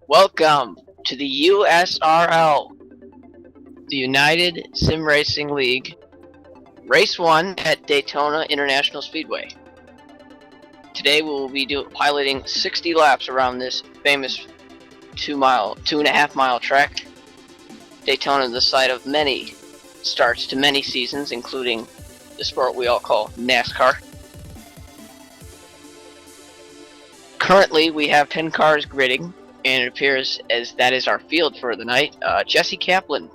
Welcome to the USRL, the United Sim Racing League, Race 1 at Daytona International Speedway. Today we will be piloting 60 laps around this famous 2.5 mile track. Daytona is the site of many starts to many seasons, including the sport we all call NASCAR. Currently we have 10 cars gridding, and it appears as that is our field for the night. Jesse Kaplan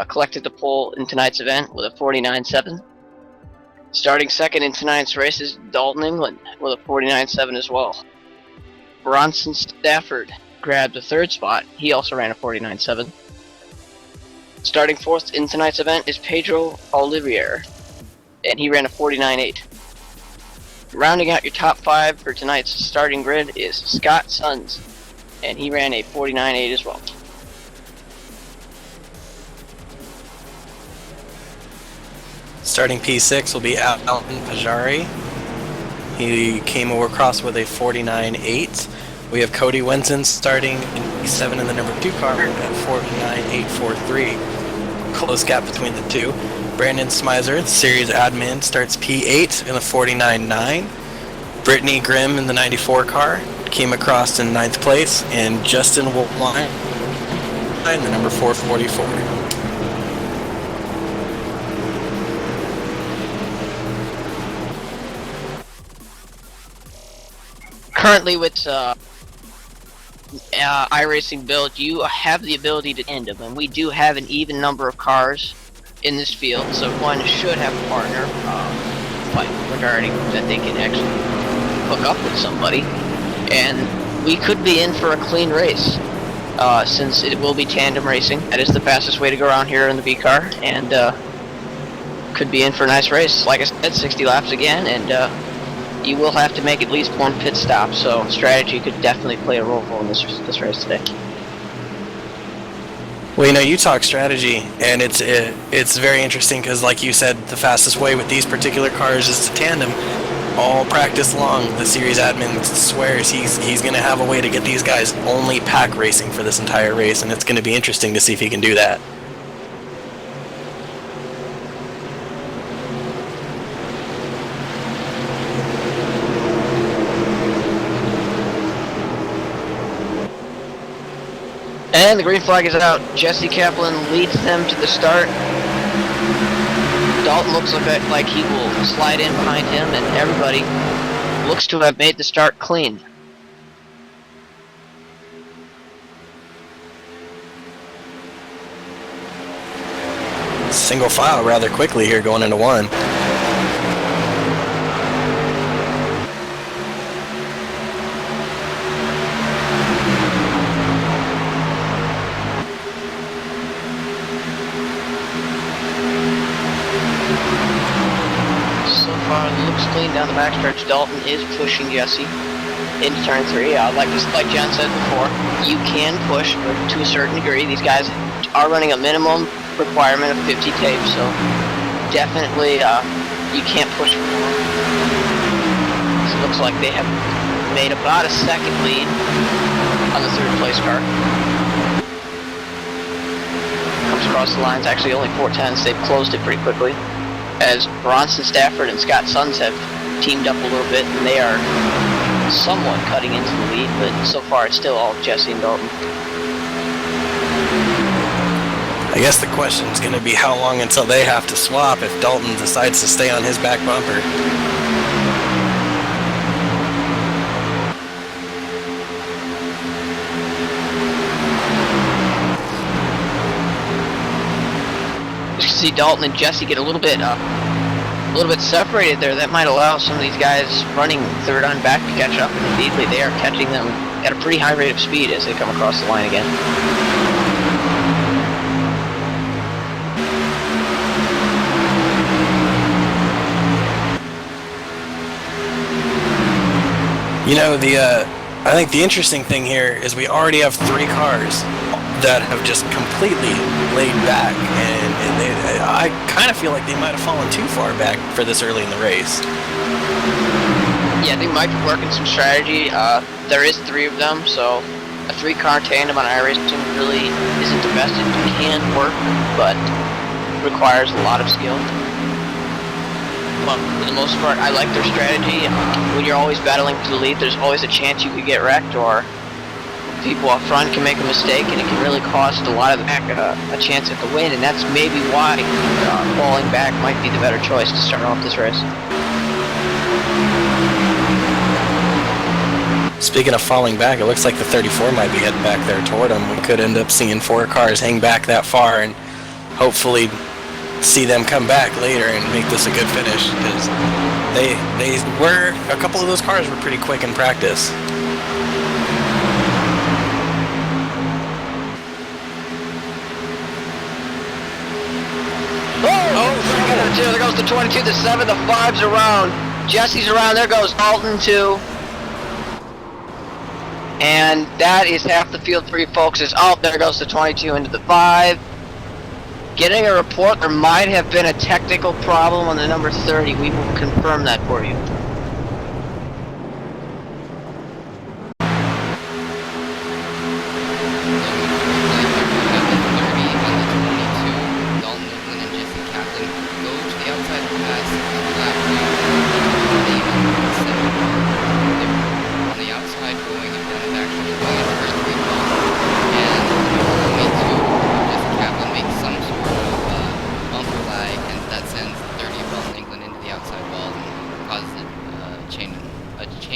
collected the pole in tonight's event with a 49.7. Starting second in tonight's race is Dalton England with a 49.7 as well. Bronson Stafford grabbed the third spot. He also ran a 49.7. Starting fourth in tonight's event is Pedro Olivier, and he ran a 49.8. Rounding out your top five for tonight's starting grid is Scott Sons, and he ran a 49.8 as well. Starting P6 will be Alton Pajari. He came across with a 49.8. We have Cody Wenson starting in P7 in the number 2 car at 49.843. Close gap between the two. Brandon Smizer, the series admin, starts P8 in the 49.9. Brittany Grimm in the 94 car came across in 9th place, and Justin Wolfline in the number 444. Currently with iRacing build, you have the ability to end them, and we do have an even number of cars in this field, so one should have a partner, regarding that they can actually hook up with somebody, and we could be in for a clean race, since it will be tandem racing. That is the fastest way to go around here in the B car, and could be in for a nice race. Like I said, 60 laps again, and you will have to make at least one pit stop, so strategy could definitely play a role in this race today. Well, you talk strategy, and it's very interesting because, like you said, the fastest way with these particular cars is to tandem. All practice long, the series admin swears he's going to have a way to get these guys only pack racing for this entire race, and it's going to be interesting to see if he can do that. And the green flag is out. Jesse Kaplan leads them to the start. Dalton looks like he will slide in behind him, and everybody looks to have made the start clean. Single file rather quickly here going into one. Looks clean down the backstretch. Dalton is pushing Jesse into turn 3. Like John said before, you can push to a certain degree. These guys are running a minimum requirement of 50 tape, so definitely you can't push for more. So it looks like they have made about a second lead on the third place car. Comes across the lines, actually only 4/10. They've closed it pretty quickly, as Bronson Stafford and Scott Sons have teamed up a little bit, and they are somewhat cutting into the lead, but so far it's still all Jesse and Dalton. I guess the question is going to be how long until they have to swap if Dalton decides to stay on his back bumper. You can see Dalton and Jesse get a little bit separated there. That might allow some of these guys running third on back to catch up. And indeed, they are catching them at a pretty high rate of speed as they come across the line again. I think the interesting thing here is we already have 3 cars that have just completely laid back, and I kind of feel like they might have fallen too far back for this early in the race. Yeah, they might be working some strategy. There is 3 of them, so a three-car tandem on iRacing really isn't the best. It can work, but requires a lot of skill. But for the most part, I like their strategy. When you're always battling for the lead, there's always a chance you could get wrecked, or people up front can make a mistake, and it can really cost a lot of the back a chance at the win. And that's maybe why falling back might be the better choice to start off this race. Speaking of falling back, it looks like the 34 might be heading back there toward him. We could end up seeing 4 cars hang back that far and hopefully see them come back later and make this a good finish, because they were, a couple of those cars were pretty quick in practice. There goes the 22, the 7, the 5's around. Jesse's around, there goes Alton too. And that is half the field for you folks. Is out. There goes the 22 into the 5. Getting a report there might have been a technical problem on the number 30. We will confirm that for you.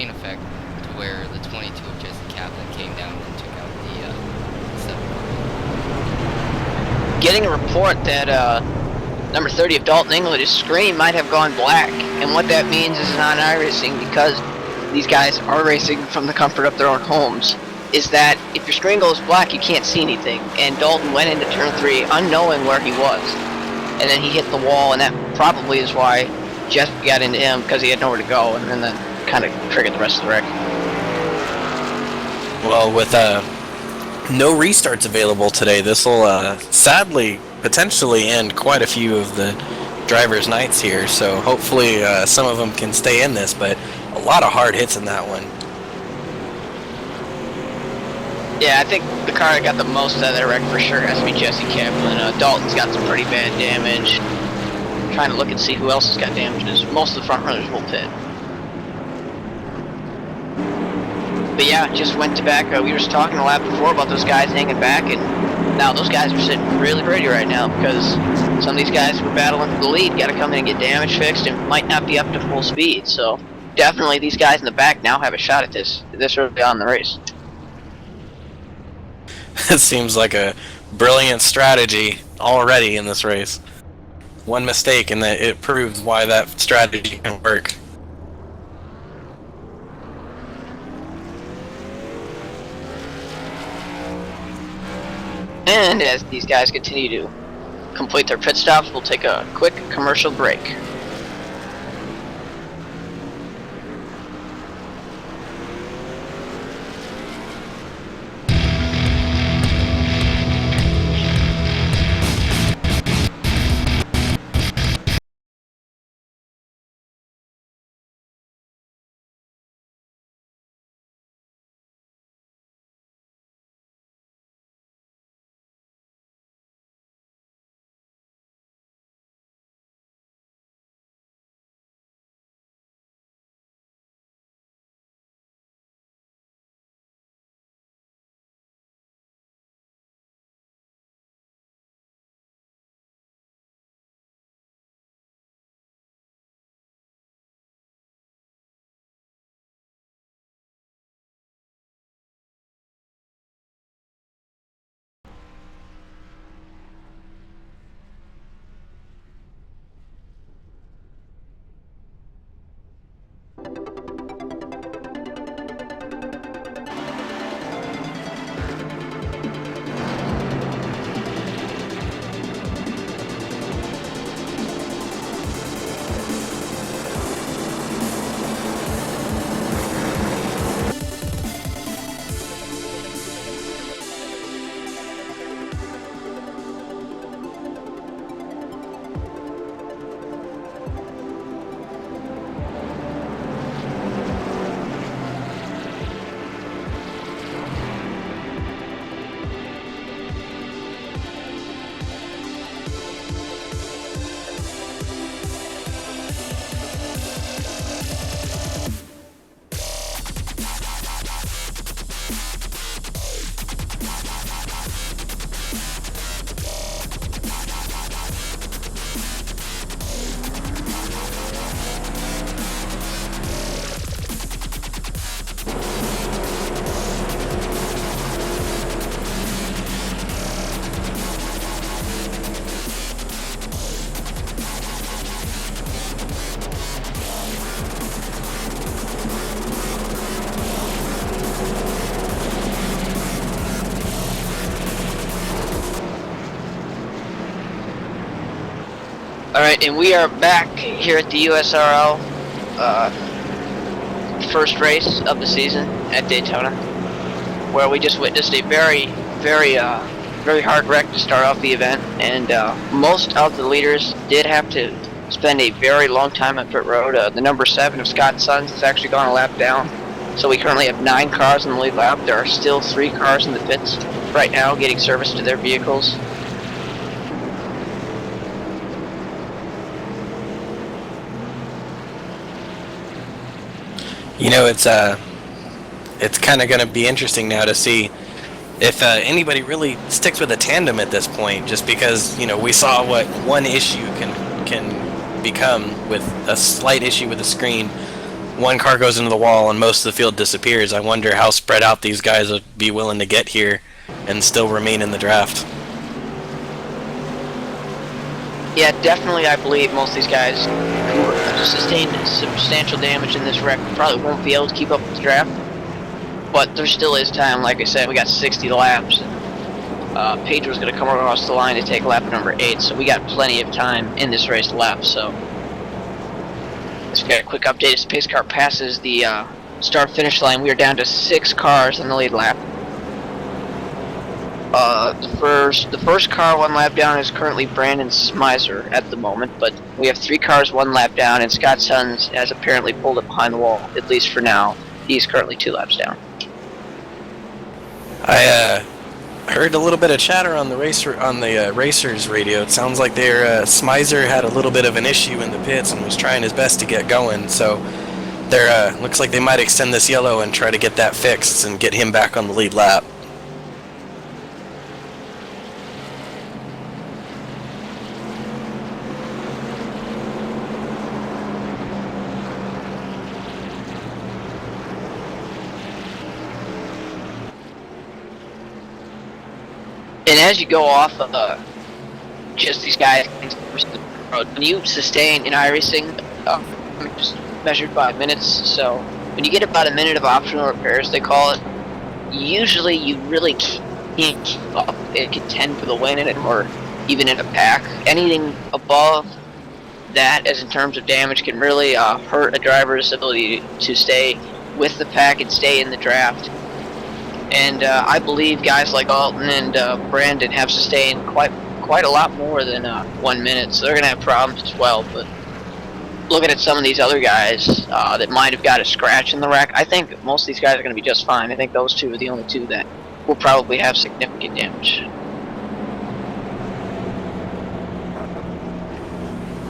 chain effect to where the 22 of Jesse Kaplan came down and took out the 7. Getting a report that number 30 of Dalton England's screen might have gone black, and what that means is on iRacing, because these guys are racing from the comfort of their own homes, is that if your screen goes black, you can't see anything. And Dalton went into turn 3 unknowing where he was, and then he hit the wall, and that probably is why Jeff got into him, because he had nowhere to go, and then that kind of triggered the rest of the wreck. Well, with no restarts available today, this will sadly potentially end quite a few of the drivers' nights here, so hopefully some of them can stay in this, but a lot of hard hits in that one. Yeah, I think the car that got the most out of that wreck for sure has to be Jesse Kaplan. Dalton's got some pretty bad damage. I'm trying to look and see who else has got damages. Most of the front runners will pit. But yeah, just went to back. We were just talking a lot before about those guys hanging back, and now those guys are sitting really pretty right now, because some of these guys who were battling for the lead got to come in and get damage fixed and might not be up to full speed. So definitely these guys in the back now have a shot at this early on in the race. It seems like a brilliant strategy already in this race. One mistake and that it proves why that strategy can work. And as these guys continue to complete their pit stops, we'll take a quick commercial break. Alright, and we are back here at the USRL, first race of the season at Daytona, where we just witnessed a very hard wreck to start off the event, and most of the leaders did have to spend a very long time on pit road. The number 7 of Scott Sons has actually gone a lap down, so we currently have 9 cars in the lead lap. There are still 3 cars in the pits right now getting service to their vehicles. You know, it's kind of going to be interesting now to see if anybody really sticks with a tandem at this point, just because, you know, we saw what one issue can become with a slight issue with the screen. One car goes into the wall and most of the field disappears. I wonder how spread out these guys would be willing to get here and still remain in the draft. Yeah, definitely I believe most of these guys who sustained substantial damage in this wreck probably won't be able to keep up with the draft. But there still is time. Like I said, we got 60 laps. Pedro's going to come across the line to take lap number 8, so we got plenty of time in this race left. So let's get a quick update. As the pace car passes the start-finish line, we are down to 6 cars in the lead lap. The first car 1 lap down is currently Brandon Smizer at the moment, but we have 3 cars 1 lap down, and Scott Sons has apparently pulled it behind the wall, at least for now. He's currently 2 laps down. I heard a little bit of chatter on the racers radio. It sounds like their Smizer had a little bit of an issue in the pits and was trying his best to get going. So there looks like they might extend this yellow and try to get that fixed and get him back on the lead lap. And as you go off of just these guys, when you sustain in iRacing, just measured by minutes, so when you get about a minute of optional repairs, they call it, usually you really can't keep up and contend for the win in it, or even in a pack. Anything above that, as in terms of damage, can really hurt a driver's ability to stay with the pack and stay in the draft. And I believe guys like Alton and Brandon have sustained quite a lot more than 1 minute, so they're going to have problems as well. But looking at some of these other guys that might have got a scratch in the wreck, I think most of these guys are going to be just fine. I think those 2 are the only 2 that will probably have significant damage.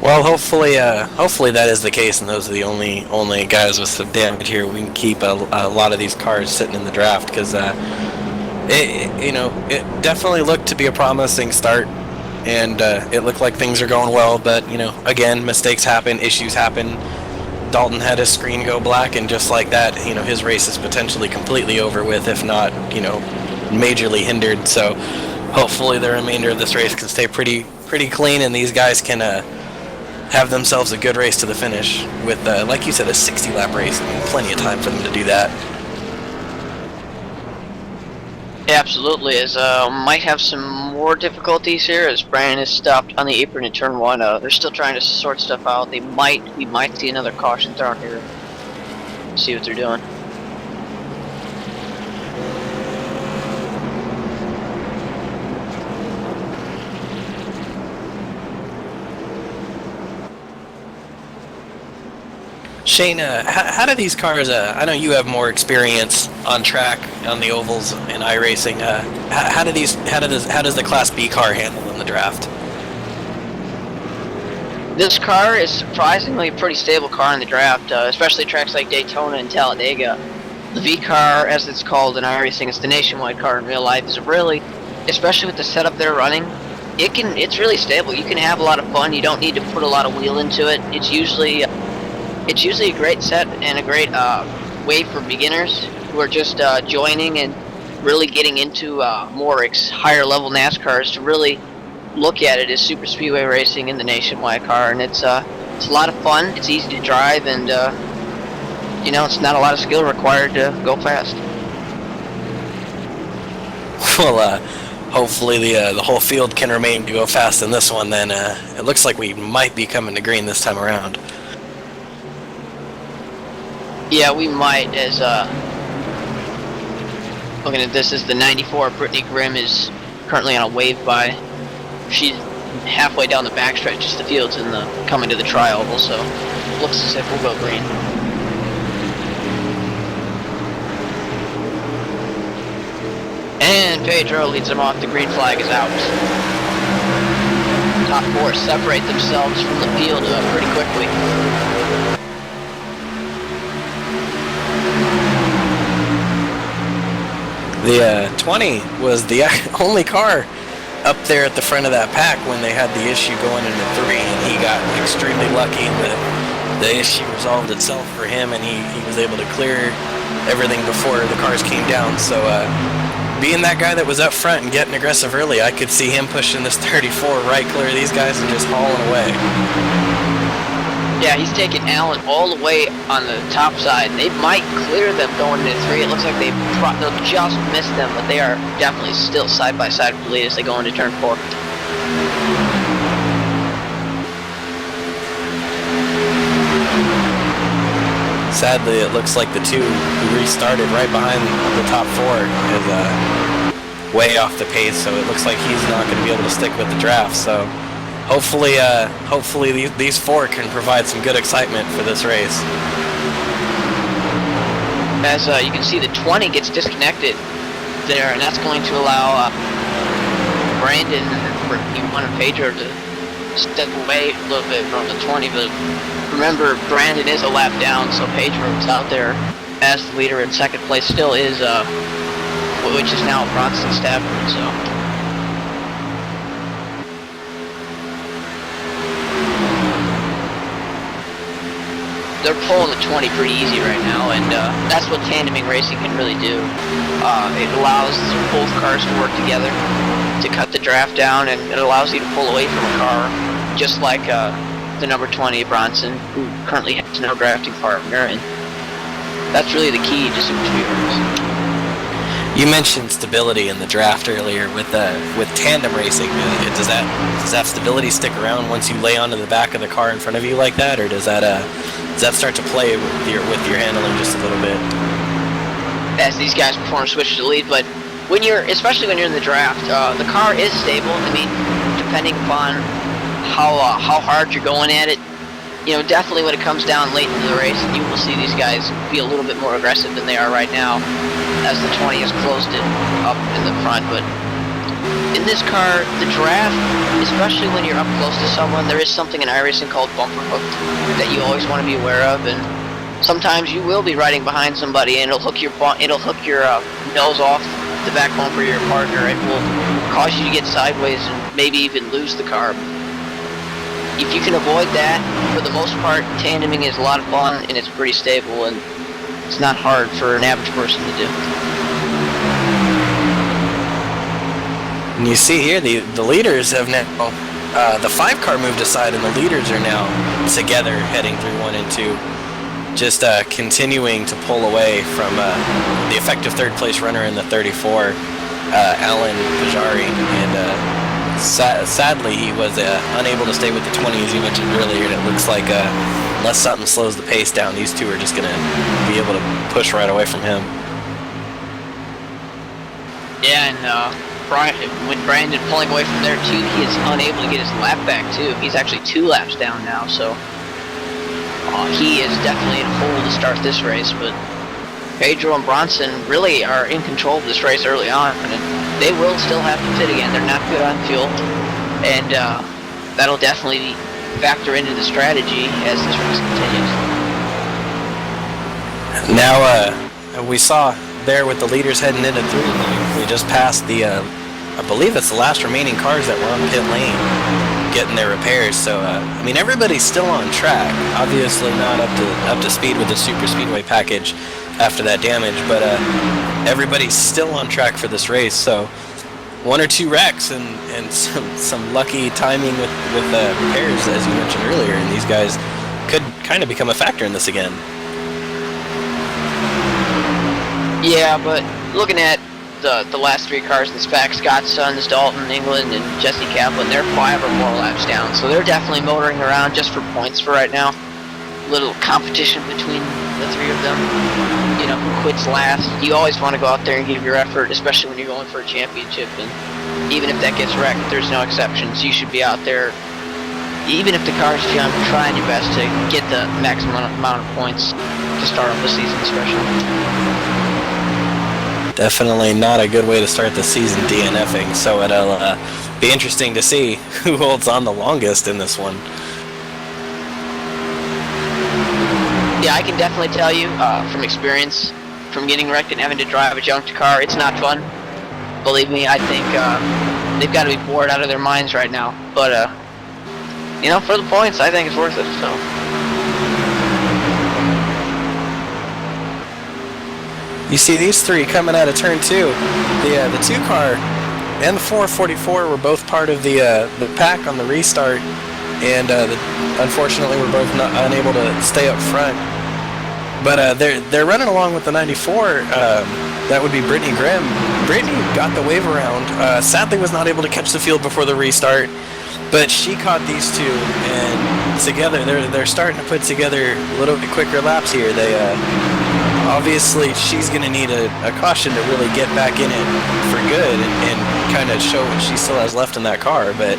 Well, hopefully that is the case, and those are the only guys with some damage here. We can keep a lot of these cars sitting in the draft, because it definitely looked to be a promising start, and it looked like things are going well. But again, mistakes happen, issues happen. Dalton had his screen go black, and just like that, his race is potentially completely over with, if not, majorly hindered. So hopefully the remainder of this race can stay pretty clean, and these guys can have themselves a good race to the finish with, like you said, a 60-lap race. Plenty of time for them to do that. Yeah, absolutely. As might have some more difficulties here, as Brandon is stopped on the apron in turn 1. They're still trying to sort stuff out. We might see another caution thrown here. See what they're doing. Shane, how do these cars, I know you have more experience on track, on the ovals in iRacing, how does the Class B car handle in the draft? This car is surprisingly a pretty stable car in the draft, especially tracks like Daytona and Talladega. The V car, as it's called in iRacing, it's the nationwide car in real life, is really, especially with the setup they're running, it's really stable. You can have a lot of fun. You don't need to put a lot of wheel into it. It's usually a great set and a great way for beginners who are just joining and really getting into higher level NASCARs to really look at it as super speedway racing in the nationwide car. And it's a lot of fun. It's easy to drive, and it's not a lot of skill required to go fast. Well, hopefully the whole field can remain to go fast in this one, then it looks like we might be coming to green this time around. Yeah, we might, as looking at this, as the 94 Brittany Grimm is currently on a wave by. She's halfway down the backstretch as the field's in the coming to the tri-oval, so looks as if we'll go green. And Pedro leads them off. The green flag is out. Top four separate themselves from the field pretty quickly. The 20 was the only car up there at the front of that pack when they had the issue going into 3, and he got extremely lucky, and the issue resolved itself for him, and he was able to clear everything before the cars came down. So being that guy that was up front and getting aggressive early, I could see him pushing this 34 right clear of these guys and just hauling away. Yeah, he's taking Allen all the way on the top side. They might clear them going into 3. It looks like they'll just miss them, but they are definitely still side by side with the lead as they go into turn 4. Sadly, it looks like the 2 who restarted right behind the top 4 is way off the pace, so it looks like he's not going to be able to stick with the draft. So hopefully these 4 can provide some good excitement for this race. As you can see, the 20 gets disconnected there, and that's going to allow Brandon and Pedro to step away a little bit from the 20, but remember, Brandon is a lap down, so Pedro is out there as the leader in second place. Still is, which is now Bronson Stafford, so. They're pulling the 20 pretty easy right now, and that's what tandeming racing can really do. It allows both cars to work together to cut the draft down, and it allows you to pull away from a car, just like the number 20, Bronson, who currently has no drafting partner, and that's really the key to Super Speed race. You mentioned stability in the draft earlier with tandem racing. Does that stability stick around once you lay onto the back of the car in front of you like that, or does that start to play with your handling just a little bit? As these guys perform switch to the lead, but especially when you're in the draft, the car is stable. I mean, depending upon how hard you're going at it, definitely when it comes down late into the race, you will see these guys be a little bit more aggressive than they are right now, as the 20 has closed it up in the front. But in this car, the draft, especially when you're up close to someone, there is something in iRacing called bumper hook that you always want to be aware of, and sometimes you will be riding behind somebody, and it'll hook your nose off the back bumper of your partner. It will cause you to get sideways and maybe even lose the car. If you can avoid that, for the most part, tandeming is a lot of fun, and it's pretty stable, and it's not hard for an average person to do. And you see here, the leaders have now, the 5 car moved aside, and the leaders are now together heading through 1 and 2, just continuing to pull away from the effective third place runner in the 34, Alan Pajari, and sadly he was unable to stay with the 20 as you mentioned earlier, and it looks like unless something slows the pace down, these 2 are just going to be able to push right away from him. Yeah, and with Brandon pulling away from there too, he is unable to get his lap back too. He's actually 2 laps down now, so he is definitely in a hole to start this race. But Pedro and Bronson really are in control of this race early on, and they will still have to fit again. They're not good on fuel, and that'll definitely factor into the strategy as this race continues. Now, we saw there with the leaders heading into 3, we just passed the, I believe it's the last remaining cars that were on pit lane getting their repairs. So, I mean, everybody's still on track. Obviously not up to speed with the Super Speedway package after that damage, but everybody's still on track for this race. So 1 or 2 wrecks and some lucky timing with repairs, as you mentioned earlier, and these guys could kind of become a factor in this again. Yeah, but looking at the last 3 cars in the spec, Scott Sons, Dalton, England, and Jesse Kaplan, they're 5 or more laps down. So they're definitely motoring around just for points for right now. Little competition between the 3 of them. You know, who quits last. You always want to go out there and give your effort, especially when you're going for a championship. And even if that gets wrecked, there's no exceptions. You should be out there, even if the car's jump, trying your best to get the maximum amount of points to start off the season, especially. Definitely not a good way to start the season, DNFing. So it'll be interesting to see who holds on the longest in this one. Yeah, I can definitely tell you from experience, from getting wrecked and having to drive a junked car, it's not fun. Believe me, I think they've got to be bored out of their minds right now. But, you know, for the points, I think it's worth it, so. You see these 3 coming out of turn 2. The 2 car and the 444 were both part of the pack on the restart, and unfortunately were both unable to stay up front. But they're running along with the 94. That would be Brittany Grimm. Brittany got the wave around. Sadly, was not able to catch the field before the restart, but she caught these 2, and together they're starting to put together a little bit quicker laps here. They obviously she's going to need a caution to really get back in it for good and kind of show what she still has left in that car. But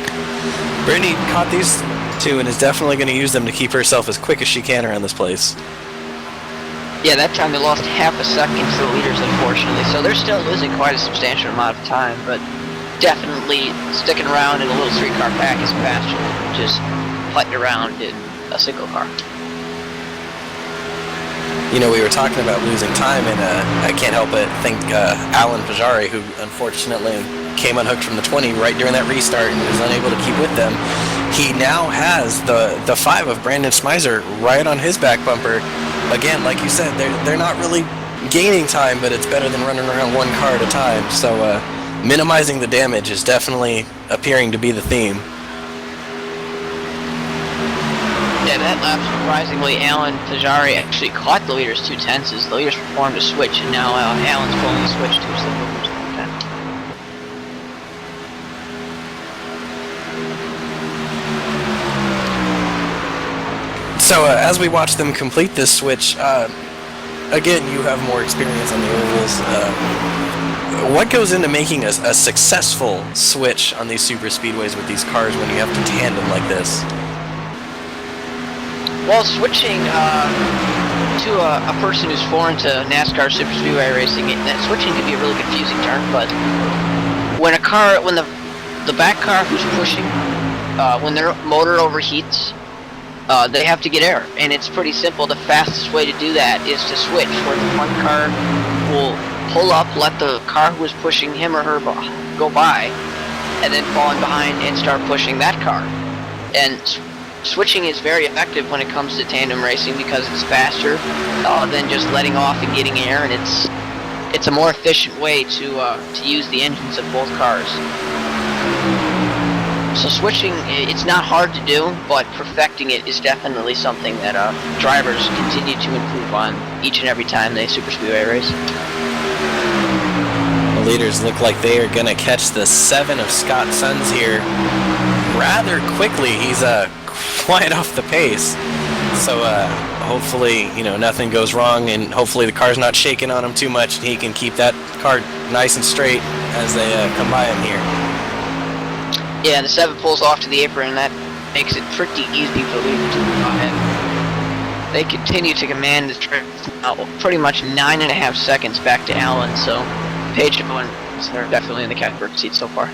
Brittany caught these 2 and is definitely going to use them to keep herself as quick as she can around this place. Yeah, that time they lost half a second to the leaders, unfortunately. So they're still losing quite a substantial amount of time, but definitely sticking around in a little 3-car pack is faster than just putting around in a single car. You know, we were talking about losing time, and I can't help but think Alan Pajari, who unfortunately came unhooked from the 20 right during that restart and was unable to keep with them. He now has the 5 of Brandon Smizer right on his back bumper. Again, like you said, they're not really gaining time, but it's better than running around 1 car at a time. So minimizing the damage is definitely appearing to be the theme. Yeah, that lap, surprisingly, Alan Tajari actually caught the leaders 2/10s as the leaders performed a switch, and now Alan's pulling the switch to the leaders 2/10. So as we watch them complete this switch, again, you have more experience on the ovals. What goes into making a successful switch on these super speedways with these cars when you have to tandem like this? Well, switching to a person who's foreign to NASCAR super speedway racing, that switching can be a really confusing term. But when the back car who's pushing, when their motor overheats, they have to get air, and it's pretty simple. The fastest way to do that is to switch, where the front car will pull up, let the car who is pushing him or her go by, and then fall in behind and start pushing that car. And switching is very effective when it comes to tandem racing because it's faster than just letting off and getting air, and it's a more efficient way to use the engines of both cars. So switching, it's not hard to do, but perfecting it is definitely something that drivers continue to improve on each and every time they super speedway race. The leaders look like they are going to catch the 7 of Scott Sons here rather quickly. He's quite off the pace. So hopefully, nothing goes wrong, and hopefully the car's not shaking on him too much, and he can keep that car nice and straight as they come by him here. Yeah, the 7 pulls off to the apron, and that makes it pretty easy for the leaders to move ahead. They continue to command the trip pretty much 9.5 seconds back to Allen, so Page and Owen are definitely in the catbird seat so far.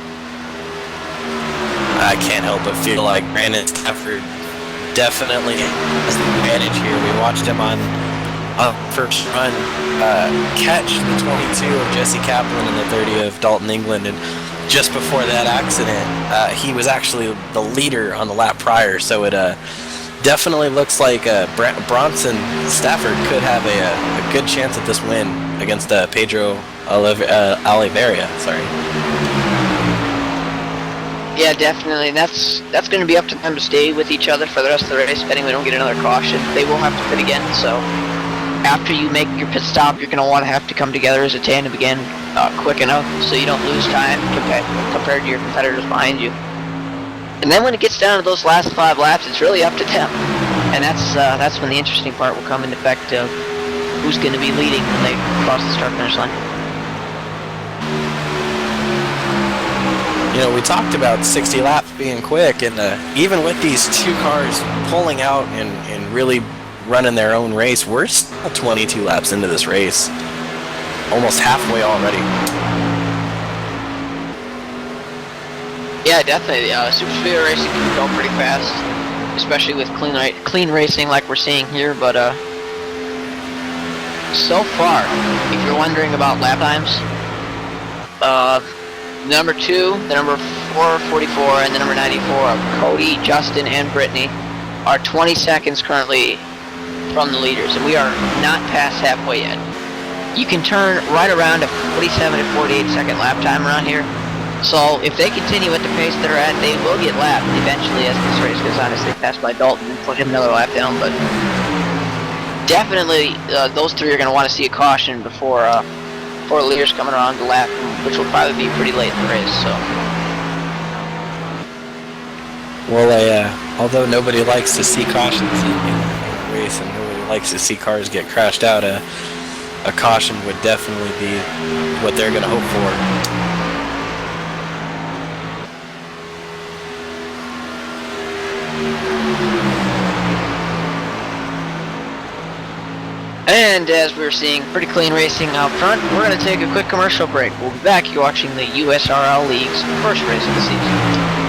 I can't help but feel like Brandon Stafford definitely has the advantage here. We watched him on first run catch the 22 of Jesse Kaplan and the 30 of Dalton England, and just before that accident, he was actually the leader on the lap prior, so it definitely looks like Bronson Stafford could have a good chance at this win against Pedro Oliveira. Sorry. Yeah, definitely. That's going to be up to them to stay with each other for the rest of the race, depending we don't get another caution. They will have to pit again, so after you make your pit stop, you're going to have to come together as a tandem again quick enough so you don't lose time compared to your competitors behind you. And then when it gets down to those last 5 laps, it's really up to them. And that's when the interesting part will come into effect of who's going to be leading when they cross the start-finish line. You know, we talked about 60 laps being quick, and even with these 2 cars pulling out and really running their own race, we're still 22 laps into this race. Almost halfway already. Yeah, definitely. Super speedway racing can go pretty fast, especially with clean racing like we're seeing here. But so far, if you're wondering about lap times, number 2, the number 444, and the number 94 of Cody, Justin, and Brittany are 20 seconds currently from the leaders, and we are not past halfway yet. You can turn right around a 47 to 48 second lap time around here. So if they continue at the pace they're at, they will get lapped eventually as this race goes on, as they pass by Dalton and put him another lap down. But definitely those 3 are going to want to see a caution before the leaders coming around the lap, which will probably be pretty late in the race. So. Well, although nobody likes to see cautions in a race, and nobody likes to see cars get crashed out, a caution would definitely be what they're going to hope for. And as we're seeing pretty clean racing out front, we're going to take a quick commercial break. We'll be back. You're watching the USRL League's first race of the season.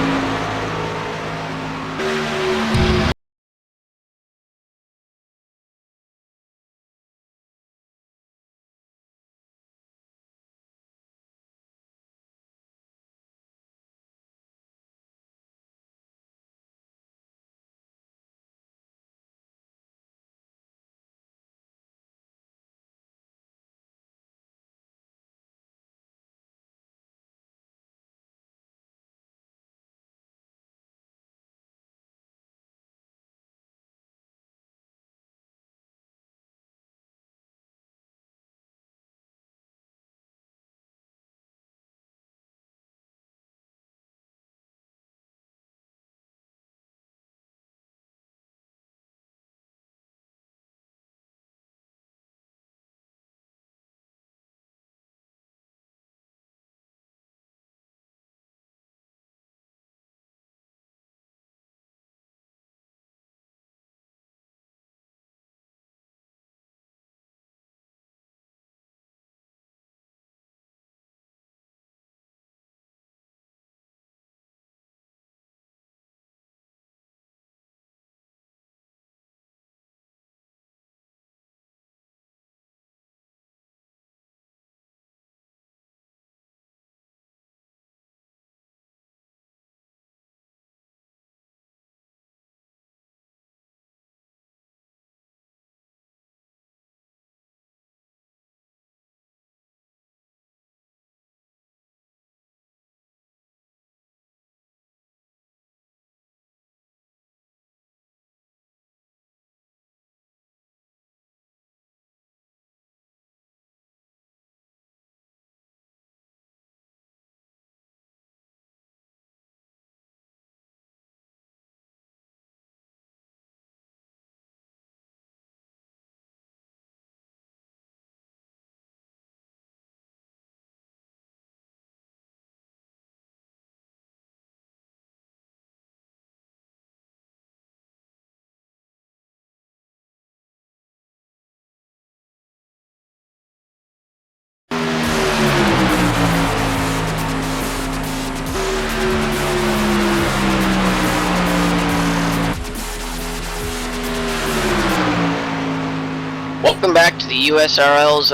Welcome back to the USRL's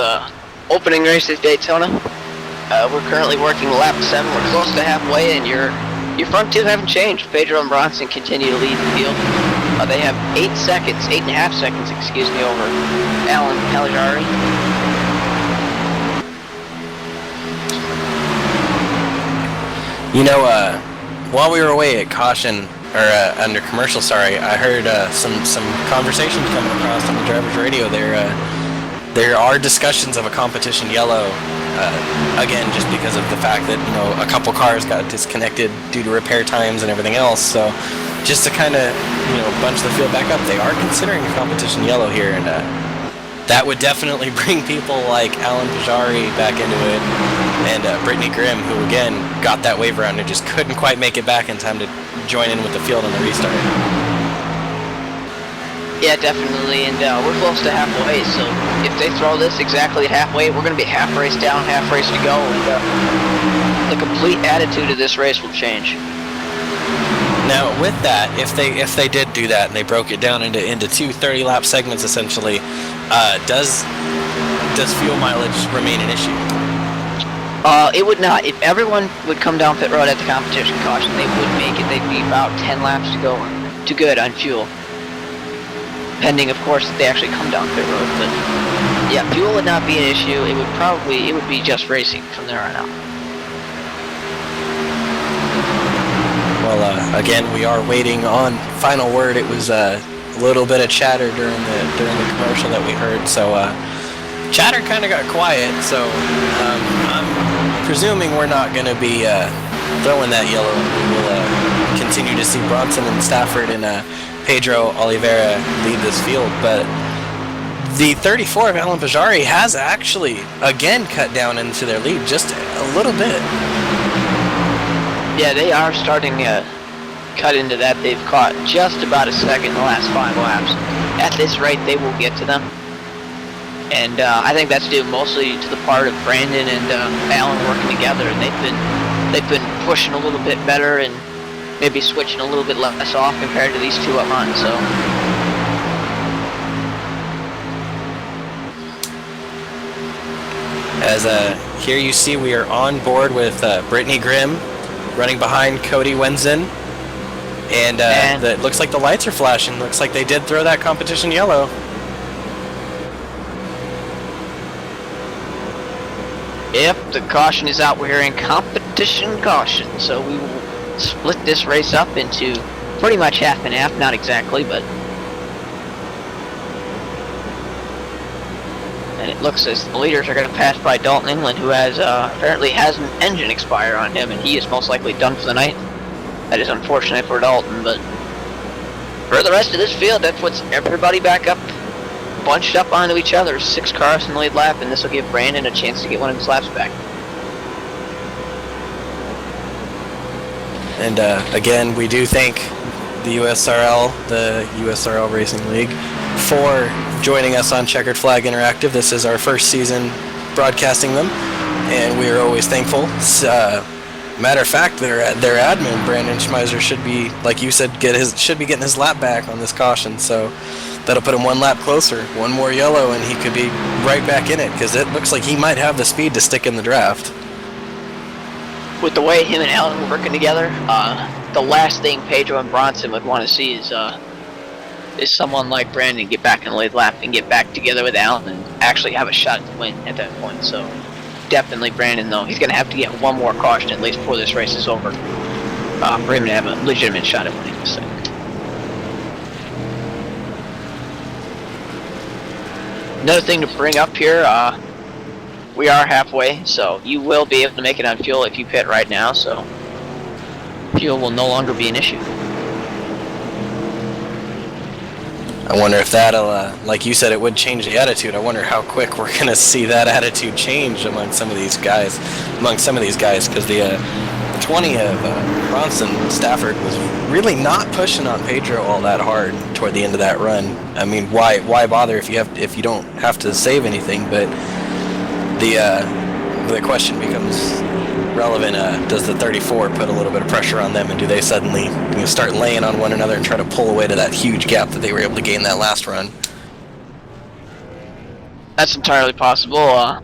opening race at Daytona. We're currently working lap 7. We're close to halfway, and your front 2 haven't changed. Pedro and Bronson continue to lead the field. They have 8.5 seconds, over Alan Caligari. You know, while we were away at caution, or under commercial, sorry, I heard some conversations coming across on the driver's radio. There are discussions of a competition yellow Again, just because of the fact that a couple cars got disconnected due to repair times and everything else. So just to kind of bunch the field back up, they are considering a competition yellow here, and that would definitely bring people like Alan Pajari back into it, and Brittany Grimm, who again got that wave around and just couldn't quite make it back in time to join in with the field on the restart. Yeah, definitely, and we're close to halfway, so if they throw this exactly at halfway, we're going to be half race down, half race to go, and the complete attitude of this race will change. Now, with that, if they did do that and they broke it down into two 30-lap segments, essentially, does fuel mileage remain an issue? It would not. If everyone would come down pit road at the competition caution, they would make it. They'd be about 10 laps to go to good on fuel. Pending, of course, that they actually come down pit road. But yeah, fuel would not be an issue. It would be just racing from there on out. Well, again, we are waiting on final word. It was a little bit of chatter during the commercial that we heard, so chatter kind of got quiet. So I'm presuming we're not going to be throwing that yellow. We will continue to see Bronson and Stafford and Pedro Oliveira lead this field, but the 34 of Alan Pajari has actually again cut down into their lead just a little bit. Yeah, they are starting to cut into that. They've caught just about a second in the last 5 laps. At this rate, they will get to them. And I think that's due mostly to the part of Brandon and Alan working together. And they've been pushing a little bit better and maybe switching a little bit less off compared to these two up on. So as here you see, we are on board with Brittany Grimm running behind Cody Wenzen, and it looks like the lights are flashing. Looks like they did throw that competition yellow. Yep, the caution is out. We're hearing competition caution, so we will split this race up into pretty much half and half. Not exactly, but and it looks as the leaders are going to pass by Dalton England, who has apparently has an engine expire on him, and he is most likely done for the night. That is unfortunate for Dalton, but for the rest of this field, that's what's everybody back up, bunched up onto each other. 6 cars in the lead lap, and this will give Brandon a chance to get one of his laps back. And again, we do thank the USRL, the USRL Racing League, for joining us on Checkered Flag Interactive. This is our first season broadcasting them, and we are always thankful. Matter of fact, their admin, Brandon Schmeiser, should be, like you said, should be getting his lap back on this caution. So that'll put him 1 lap closer, 1 more yellow, and he could be right back in it, because it looks like he might have the speed to stick in the draft. With the way him and Alan are working together, the last thing Pedro and Bronson would want to see is someone like Brandon get back in the lead lap and get back together with Alan and actually have a shot to win at that point. So definitely Brandon, though, he's going to have to get 1 more caution at least before this race is over for him to have a legitimate shot at winning this thing. Another thing to bring up here, we are halfway, so you will be able to make it on fuel if you pit right now, so fuel will no longer be an issue. I wonder if that'll, like you said, it would change the attitude. I wonder how quick we're going to see that attitude change among some of these guys, because the 20 of Bronson Stafford was really not pushing on Pedro all that hard toward the end of that run. I mean, why bother if you don't have to save anything? But the question becomes relevant. Does the 34 put a little bit of pressure on them, and do they suddenly start laying on one another and try to pull away to that huge gap that they were able to gain that last run? That's entirely possible.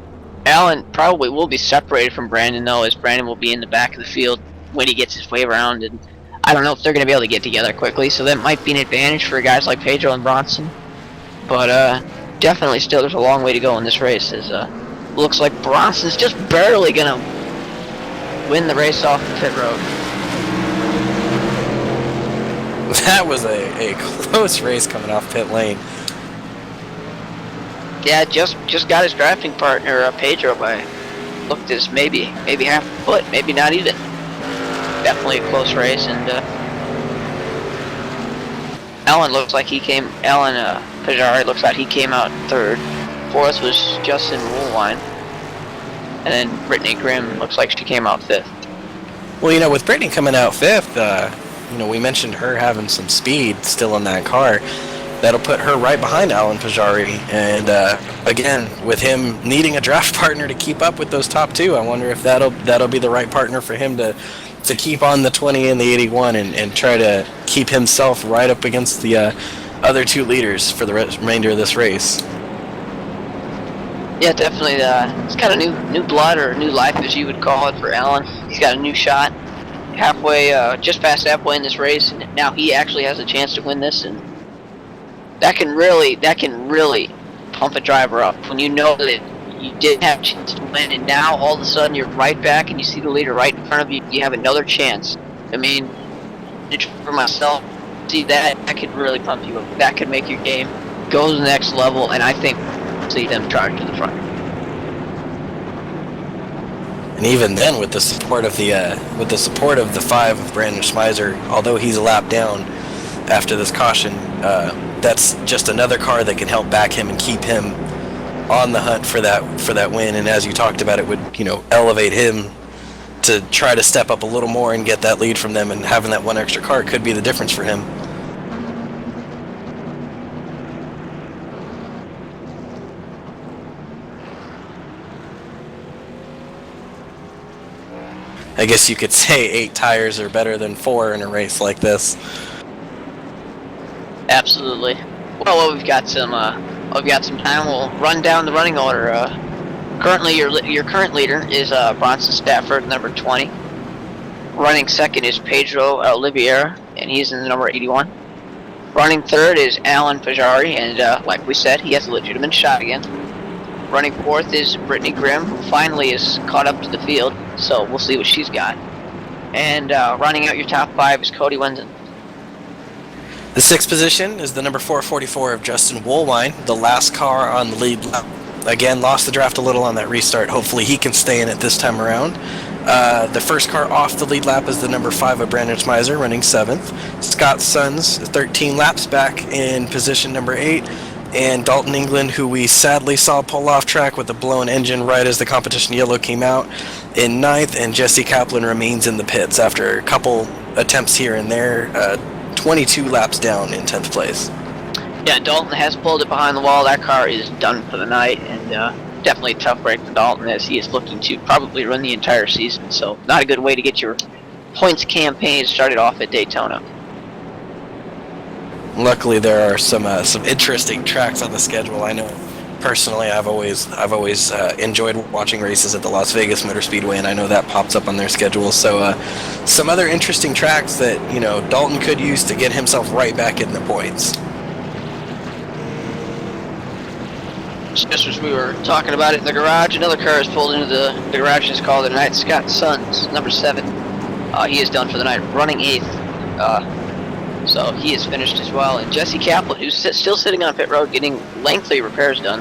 Alan probably will be separated from Brandon, though, as Brandon will be in the back of the field when he gets his way around, and I don't know if they're going to be able to get together quickly, so that might be an advantage for guys like Pedro and Bronson. But definitely still there's a long way to go in this race, as looks like Bronson's just barely going to win the race off the pit road. That was a close race coming off pit lane. Yeah, just got his drafting partner Pedro by looked as maybe half a foot, maybe not even. Definitely a close race, and Alan Pajari looks like he came out third. Fourth was Justin Woolwine, and then Brittany Grimm looks like she came out fifth. Well, with Brittany coming out fifth, we mentioned her having some speed still in that car. That'll put her right behind Alan Pajari, and again, with him needing a draft partner to keep up with those top two, I wonder if that'll be the right partner for him to keep on the 20 and the 81 and try to keep himself right up against the other two leaders for the remainder of this race. Yeah, definitely. It's kind of new blood or new life, as you would call it, for Alan. He's got a new shot, just past halfway in this race, and now he actually has a chance to win this, and that can really pump a driver up when you know that you did have a chance to win, and now all of a sudden you're right back and you see the leader right in front of you. You have another chance. I mean, for myself, see that could really pump you up. That could make your game go to the next level, and I think see them charge to the front. And even then, with the support of the 5 of Brandon Schmeiser, although he's a lap down after this caution, that's just another car that can help back him and keep him on the hunt for that win. And as you talked about, it would elevate him to try to step up a little more and get that lead from them. And having that one extra car could be the difference for him. I guess you could say 8 tires are better than 4 in a race like this. Absolutely. Well, we've got some time. We'll run down the running order. Currently, your current leader is Bronson Stafford, number 20. Running second is Pedro Oliveira, and he's in the number 81. Running third is Alan Pajari, and like we said, he has a legitimate shot again. Running fourth is Brittany Grimm, who finally is caught up to the field, so we'll see what she's got. And running out your top 5 is Cody Wenzen. The 6th position is the number 444 of Justin Woolwine, the last car on the lead lap. Again, lost the draft a little on that restart. Hopefully he can stay in it this time around. The first car off the lead lap is the number 5 of Brandon Schmeiser, running 7th. Scott Sons, 13 laps back in position number 8. And Dalton England, who we sadly saw pull off track with a blown engine right as the competition yellow came out, in 9th. And Jesse Kaplan remains in the pits after a couple attempts here and there. 22 laps down in 10th place. Yeah, Dalton has pulled it behind the wall. That car is done for the night, and definitely a tough break for Dalton as he is looking to probably run the entire season. So not a good way to get your points campaign started off at Daytona. Luckily, there are some interesting tracks on the schedule. I know personally, I've always enjoyed watching races at the Las Vegas Motor Speedway, and I know that pops up on their schedule. So some other interesting tracks that Dalton could use to get himself right back in the points. Just as we were talking about it in the garage, another car is pulled into the garage and is called tonight. Scott Sons, number 7. He is done for the night, running 8th. So he is finished as well. And Jesse Kaplan, who's still sitting on pit road getting lengthy repairs done.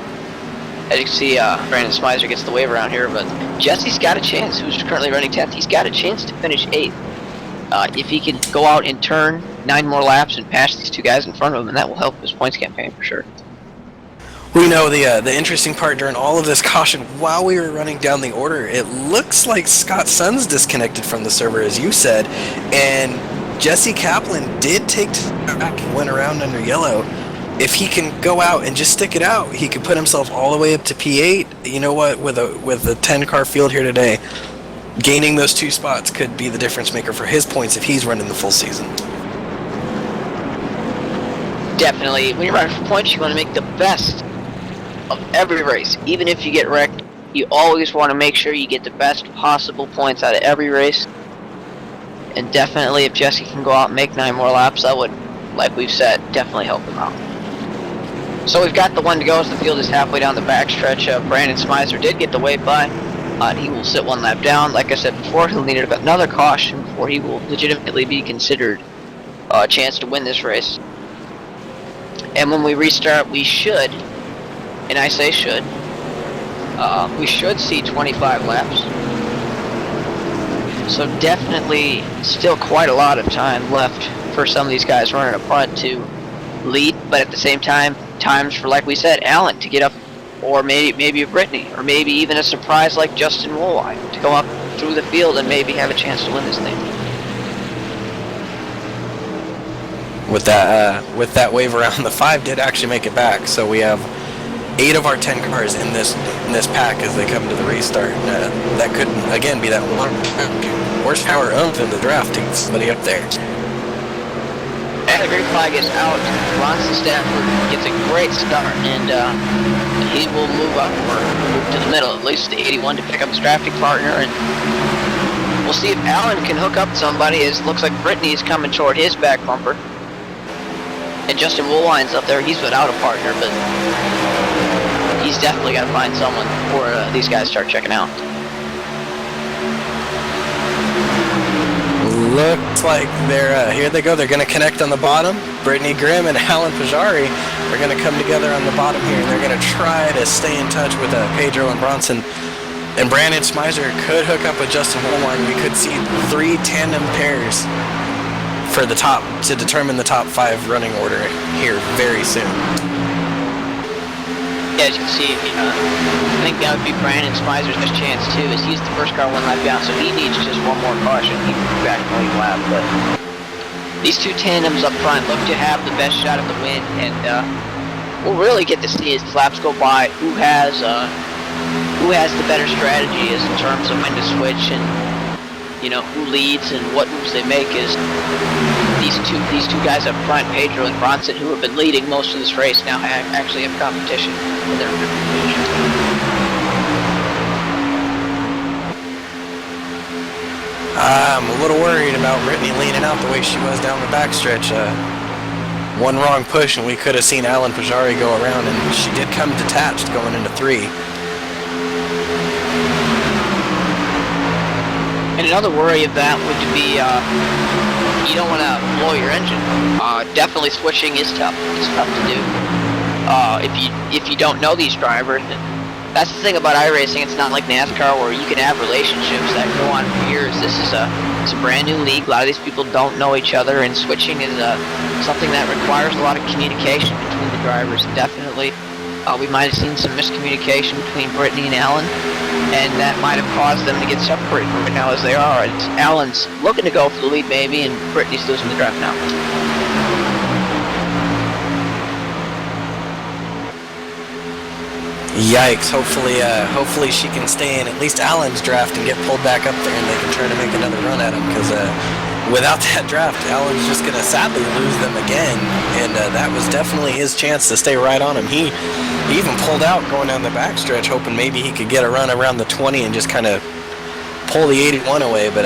As you can see, Brandon Schmeiser gets the wave around here, but Jesse's got a chance, who's currently running 10th. He's got a chance to finish 8th. If he can go out and turn 9 more laps and pass these 2 guys in front of him, and that will help his points campaign for sure. We know the interesting part during all of this caution, while we were running down the order, it looks like Scott Sons disconnected from the server, as you said, and Jesse Kaplan did take back and went around under yellow. If he can go out and just stick it out, he could put himself all the way up to P8. You know what? With a 10-car field here today, gaining those 2 spots could be the difference maker for his points if he's running the full season. Definitely. When you're running for points, you want to make the best of every race. Even if you get wrecked, you always want to make sure you get the best possible points out of every race. And definitely, if Jesse can go out and make 9 more laps, that would, like we've said, definitely help him out. So we've got the 1 to go as the field is halfway down the backstretch. Brandon Schmeiser did get the wave by. He will sit 1 lap down. Like I said before, he'll need another caution before he will legitimately be considered a chance to win this race. And when we restart, we should, and I say should, We should see 25 laps. So definitely still quite a lot of time left for some of these guys running up front to lead, but at the same time, times for, like we said, Alan to get up, or maybe a Brittany, or maybe even a surprise like Justin Woolwine to go up through the field and maybe have a chance to win this thing. With that wave around, the 5 did actually make it back, so we have 8 of our 10 cars in this pack as they come to the restart. That could again be that one horsepower oomph in the draft to get somebody up there. And the green flag is out. Bronson Stafford gets a great start, and he will move up or move to the middle, at least to 81 to pick up his drafting partner. And we'll see if Alan can hook up somebody. As it looks like Brittany is coming toward his back bumper. And Justin Woolwine's up there. He's without a partner, but he's definitely got to find someone before these guys start checking out. Looks like they're here they go. They're going to connect on the bottom. Brittany Grimm and Alan Pajari are going to come together on the bottom here, and they're going to try to stay in touch with Pedro and Bronson. And Brandon Smizer could hook up with Justin Woolwine. We could see 3 tandem pairs for the top to determine the top 5 running order here very soon. Yeah, as you can see, I think that would be Brandon Smizer's best chance too, as he's the first car one lap down, so he needs just one more caution. He can be back in the lead lap, but these 2 tandems up front look to have the best shot at the win, and we'll really get to see as the laps go by who has the better strategy is in terms of when to switch and who leads and what moves they make. Is these two guys up front, Pedro and Bronson, who have been leading most of this race, now actually have competition for their position. I'm a little worried about Brittany leaning out the way she was down the backstretch. One wrong push and we could have seen Alan Pajari go around, and she did come detached going into 3. And another worry of that would be you don't want to blow your engine. Definitely switching is tough. It's tough to do. If you don't know these drivers, that's the thing about iRacing. It's not like NASCAR where you can have relationships that go on for years. It's a brand new league. A lot of these people don't know each other, and switching is something that requires a lot of communication between the drivers. Definitely, we might have seen some miscommunication between Brittany and Alan, and that might have caused them to get separated right now as they are. Alan's looking to go for the lead maybe, and Brittany's losing the draft now. Yikes! Hopefully she can stay in at least Alan's draft and get pulled back up there, and they can try to make another run at him. Because without that draft, Alan's just going to sadly lose them again, and that was definitely his chance to stay right on him. He even pulled out going down the backstretch, hoping maybe he could get a run around the 20 and just kind of pull the 81 away. But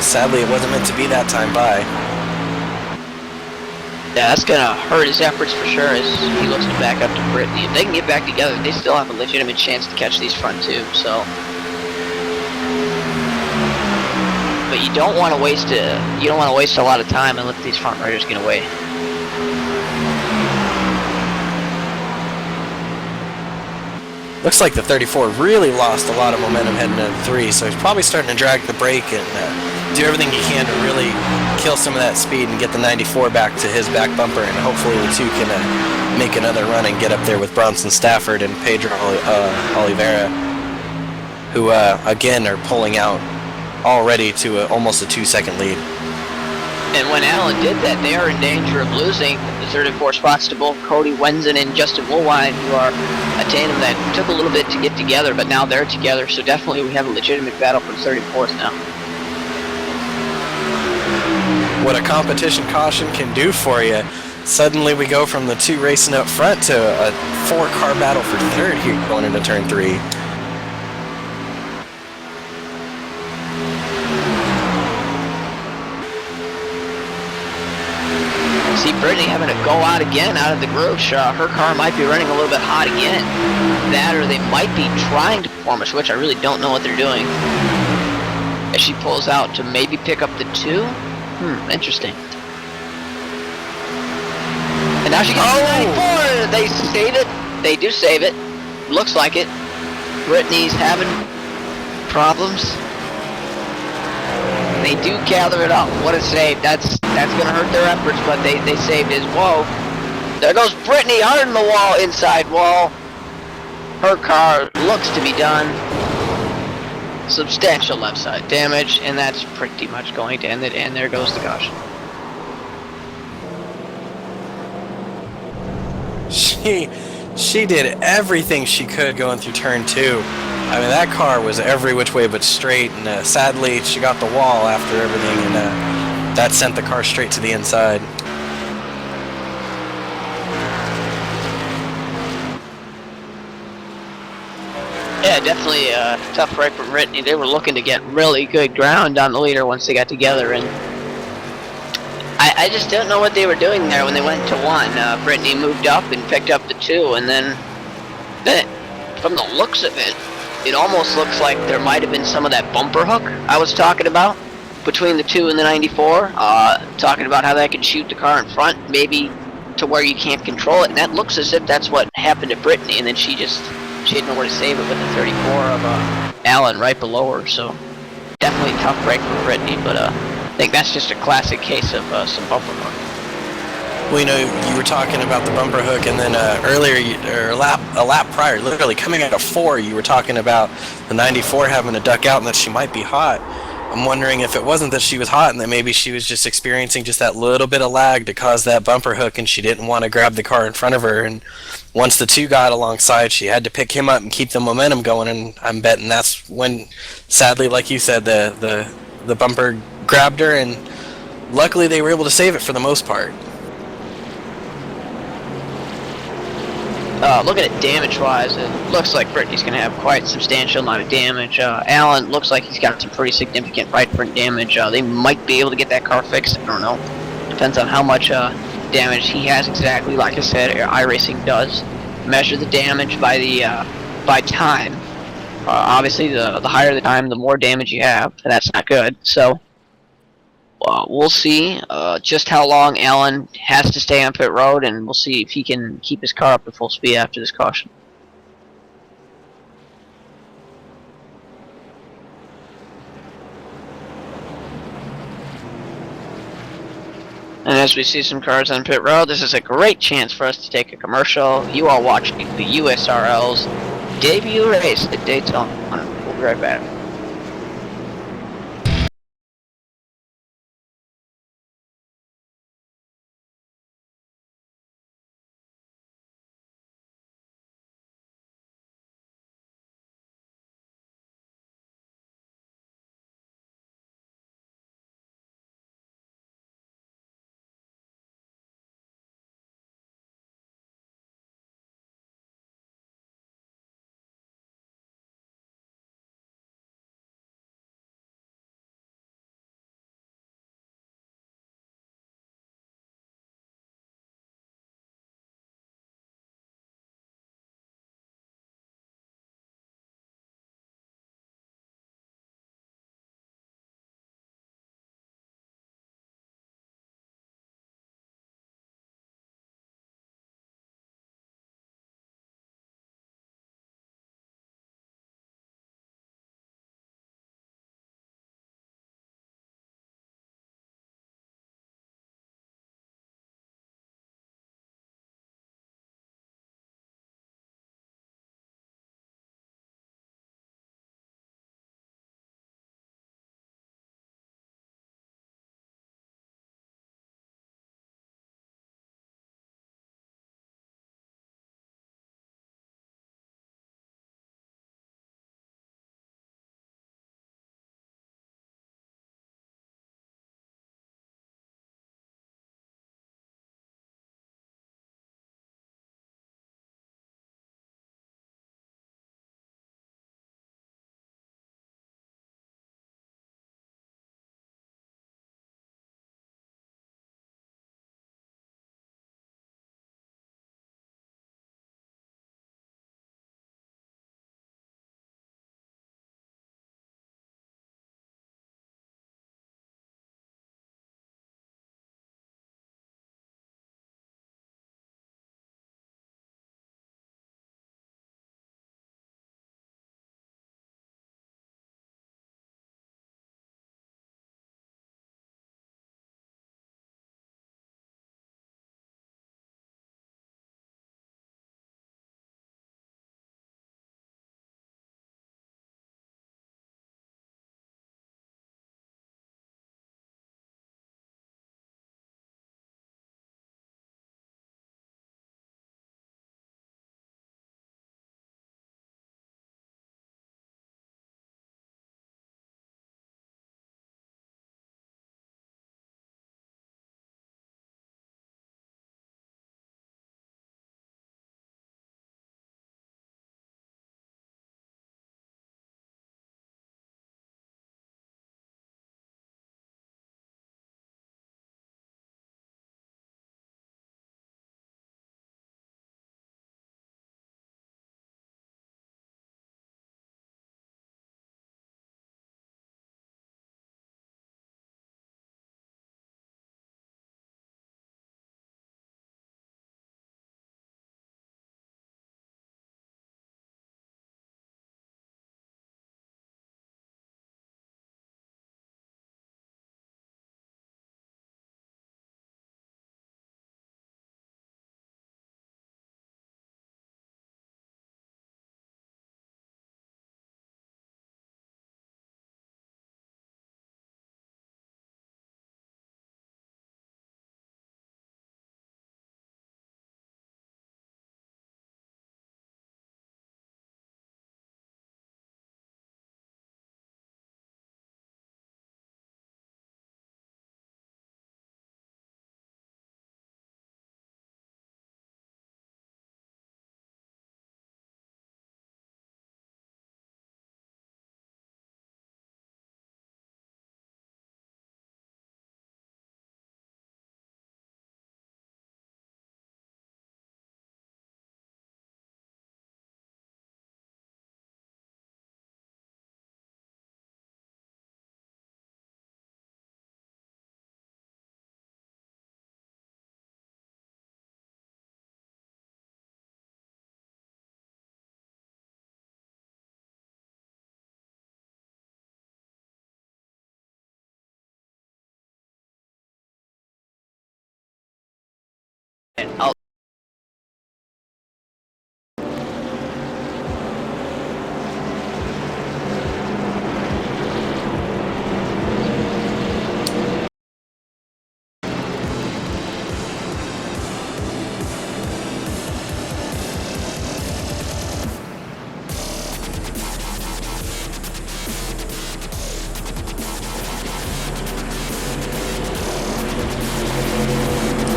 sadly, it wasn't meant to be that time by. Yeah, that's going to hurt his efforts for sure as he looks to back up to Brittany. If they can get back together, they still have a legitimate chance to catch these front 2. So, but you don't want to waste a lot of time and let these front riders get away. Looks like the 34 really lost a lot of momentum heading into 3, so he's probably starting to drag the brake and do everything he can to really kill some of that speed and get the 94 back to his back bumper, and hopefully the 2 can make another run and get up there with Bronson Stafford and Pedro Oliveira, who again are pulling out already to almost a 2-second lead. And when Alan did that, they are in danger of losing the 34 spots to both Cody Wenzen and Justin Woolwine, who are a tandem that took a little bit to get together, but now they're together. So definitely we have a legitimate battle for the 34th now. What a competition caution can do for you. Suddenly we go from the 2 racing up front to a 4-car battle for 3rd here going into turn 3. See Brittany having to go out again out of the groove. Her car might be running a little bit hot again. That, or they might be trying to perform a switch. I really don't know what they're doing. As she pulls out to maybe pick up the 2. Interesting. And now she gets the 94. They save it. They do save it. Looks like it. Brittany's having problems. They do gather it up. What a save. That's gonna hurt their efforts, but they saved his. Whoa. There goes Brittany on the wall, inside wall. Her car looks to be done. Substantial left side damage, and that's pretty much going to end it, and there goes the caution. She did everything she could going through turn 2. I mean, that car was every which way but straight, and sadly she got the wall after everything, and that sent the car straight to the inside. Yeah, definitely a tough break from Brittany. They were looking to get really good ground on the leader once they got together, and I just don't know what they were doing there when they went to 1. Brittany moved up and picked up the 2, and then from the looks of it, it almost looks like there might have been some of that bumper hook I was talking about between the 2 and the 94, talking about how that could shoot the car in front, maybe to where you can't control it, and that looks as if that's what happened to Brittany, and then she had nowhere to save it with the 34 of Allen right below her, so definitely a tough break for Brittany, but I think that's just a classic case of some bumper hook. Well, you know, you were talking about the bumper hook, and then earlier, or a lap prior, literally coming out of 4, you were talking about the 94 having to duck out and that she might be hot. I'm wondering if it wasn't that she was hot and that maybe she was just experiencing just that little bit of lag to cause that bumper hook, and she didn't want to grab the car in front of her. And once the 2 got alongside, she had to pick him up and keep the momentum going. And I'm betting that's when, sadly, like you said, the bumper grabbed her, and luckily they were able to save it for the most part. Looking at damage-wise, it looks like Brittany's going to have quite a substantial amount of damage. Allen looks like he's got some pretty significant right front damage. They might be able to get that car fixed. I don't know. Depends on how much damage he has exactly. Like I said, iRacing does measure the damage by time. Obviously, the higher the time, the more damage you have, and that's not good. So we'll see just how long Allen has to stay on pit road, and we'll see if he can keep his car up to full speed after this caution. And as we see some cars on pit road, this is a great chance for us to take a commercial. You are watching the USRL's debut race at Daytona. We'll be right back.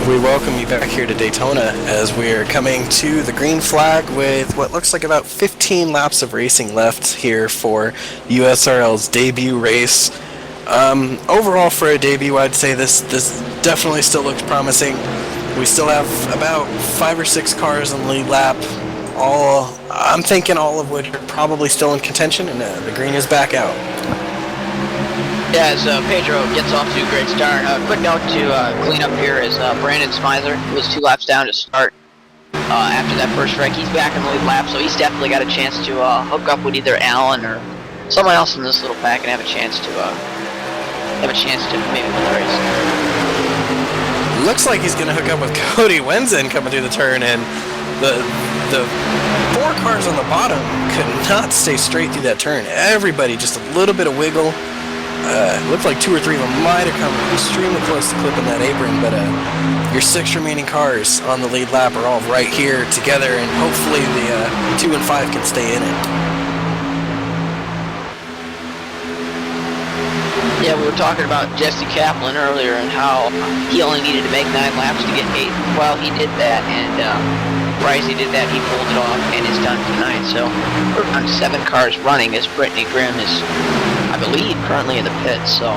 We welcome you back here to Daytona as we're coming to the green flag with what looks like about 15 laps of racing left here for USRL's debut race. Overall, for a debut, I'd say this definitely still looks promising. We still have about 5 or 6 cars on the lead lap. I'm thinking all of which are probably still in contention, and the green is back out. Yeah, as Pedro gets off to a great start. Quick note to clean up here is Brandon Smizer was 2 laps down to start after that first wreck. He's back in the lead lap, so he's definitely got a chance to hook up with either Alan or someone else in this little pack and have a chance to maybe win the race. Looks like he's going to hook up with Cody Wenzen coming through the turn, and the 4 cars on the bottom could not stay straight through that turn. Everybody just a little bit of wiggle. Looked like 2 or 3 of them might have come extremely close to clipping that apron, but your 6 remaining cars on the lead lap are all right here together, and hopefully the 2 and 5 can stay in it. Yeah, we were talking about Jesse Kaplan earlier and how he only needed to make 9 laps to get 8. Well, he did that, and Brycey did that. He pulled it off, and it's done tonight. So we're on 7 cars running as Brittany Grimm is, I believe, currently in the pits. So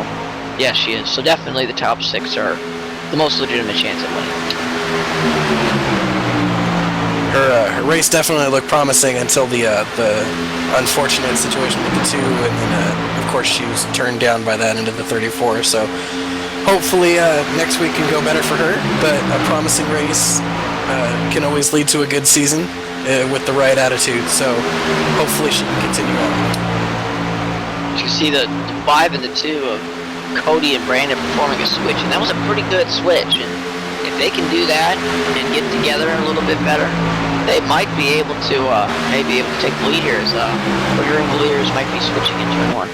yes, she is. So definitely the top 6 are the most legitimate chance at winning. Her race definitely looked promising until the unfortunate situation with the 2, and then of course she was turned down by that into the 34. So hopefully next week can go better for her. But a promising race can always lead to a good season with the right attitude. So hopefully she can continue on. You see the 5 and the 2 of Cody and Brandon performing a switch, and that was a pretty good switch. And if they can do that and get together a little bit better, they might be able to take the lead here. As Berger and the leaders might be switching in turn 1.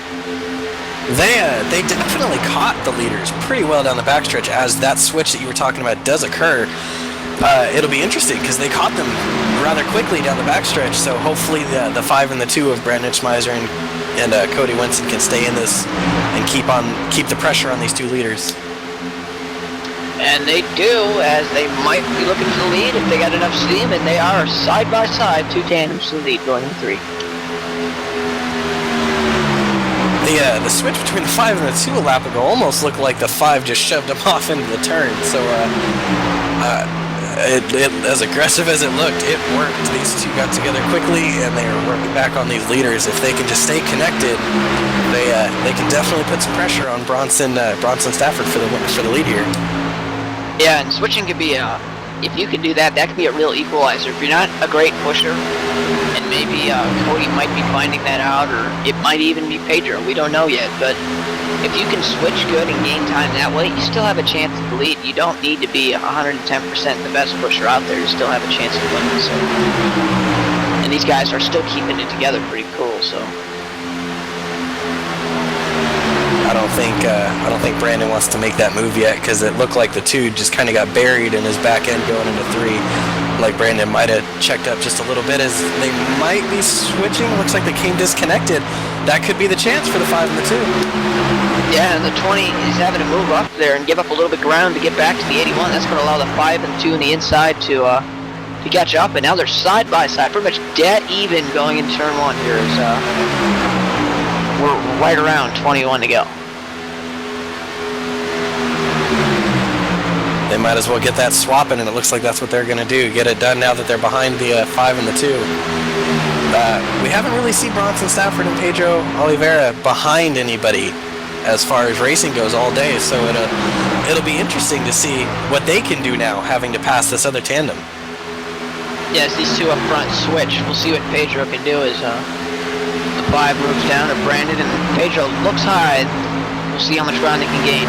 They definitely caught the leaders pretty well down the backstretch as that switch that you were talking about does occur. It'll be interesting because they caught them rather quickly down the backstretch. So hopefully the 5 and the 2 of Brandon Schmeiser and Cody Wenson can stay in this and keep the pressure on these 2 leaders. And they do, as they might be looking for the lead if they got enough steam, and they are side by side, 2 tandems to the lead going in 3. The switch between the 5 and the 2 a lap ago almost looked like the 5 just shoved him off into the turn. So as aggressive as it looked, it worked. These 2 got together quickly, and they are working back on these leaders. If they can just stay connected, they can definitely put some pressure on Bronson Stafford for the lead here. Yeah, and switching could be if you can do that, that could be a real equalizer. If you're not a great pusher, and maybe Cody might be finding that out, or it might even be Pedro. We don't know yet, but if you can switch good and gain time that way, you still have a chance at the lead. You don't need to be 110% the best pusher out there to still have a chance at winning. So, and these guys are still keeping it together pretty cool. So. I don't think Brandon wants to make that move yet because it looked like the 2 just kind of got buried in his back end going into 3. Like Brandon might have checked up just a little bit as they might be switching. Looks like they came disconnected. That could be the chance for the 5 and the 2. Yeah, and the 20 is having to move up there and give up a little bit of ground to get back to the 81. That's going to allow the 5 and 2 on the inside to catch up, and now they're side by side, pretty much dead even going into turn 1 here. We're right around 21 to go. They might as well get that swapping, and it looks like that's what they're going to do. Get it done now that they're behind the 5 and the 2. We haven't really seen Bronson Stafford and Pedro Oliveira behind anybody as far as racing goes all day, so it'll be interesting to see what they can do now, having to pass this other tandem. Yes, these 2 up front switch. We'll see what Pedro can do as the 5 moves down to Brandon, and Pedro looks high. We'll see how much ground they can gain.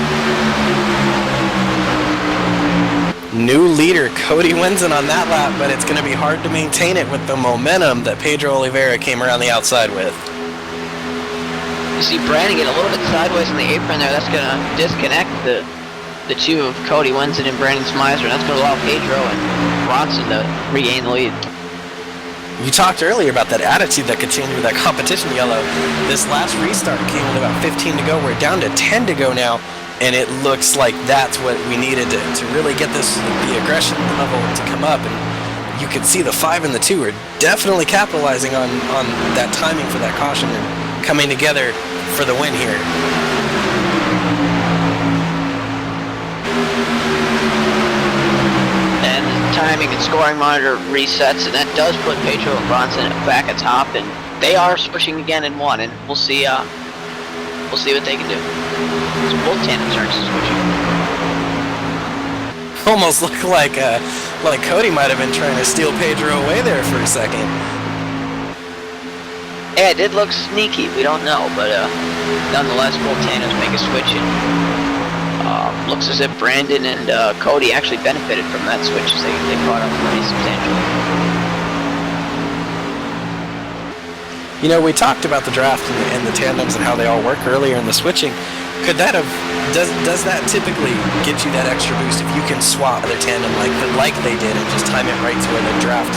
New leader Cody Wenzen on that lap, but it's going to be hard to maintain it with the momentum that Pedro Oliveira came around the outside with. You see Brandon get a little bit sideways on the apron there. That's going to disconnect the 2 of Cody Wenzen and Brandon Smizer, and that's going to allow Pedro and Bronson to regain the lead. You talked earlier about that attitude that could change with that competition yellow. This last restart came with about 15 to go. We're down to 10 to go now. and it looks like that's what we needed to really get the aggression level to come up. And you could see the 5 and the 2 are definitely capitalizing on that timing for that caution and coming together for the win here. And the timing and scoring monitor resets, and that does put Pedro and Bronson back at top, and they are switching again in 1, and we'll see what they can do. So both tandems are switching. Almost looked like Cody might have been trying to steal Pedro away there for a second. Yeah, it did look sneaky. We don't know, but nonetheless, both tandems make a switch, and looks as if Brandon and Cody actually benefited from that switch as they caught up pretty substantially. You know, we talked about the draft and the tandems and how they all work earlier in the switching. Could that have does that typically get you that extra boost if you can swap the tandem like they did and just time it right to where the draft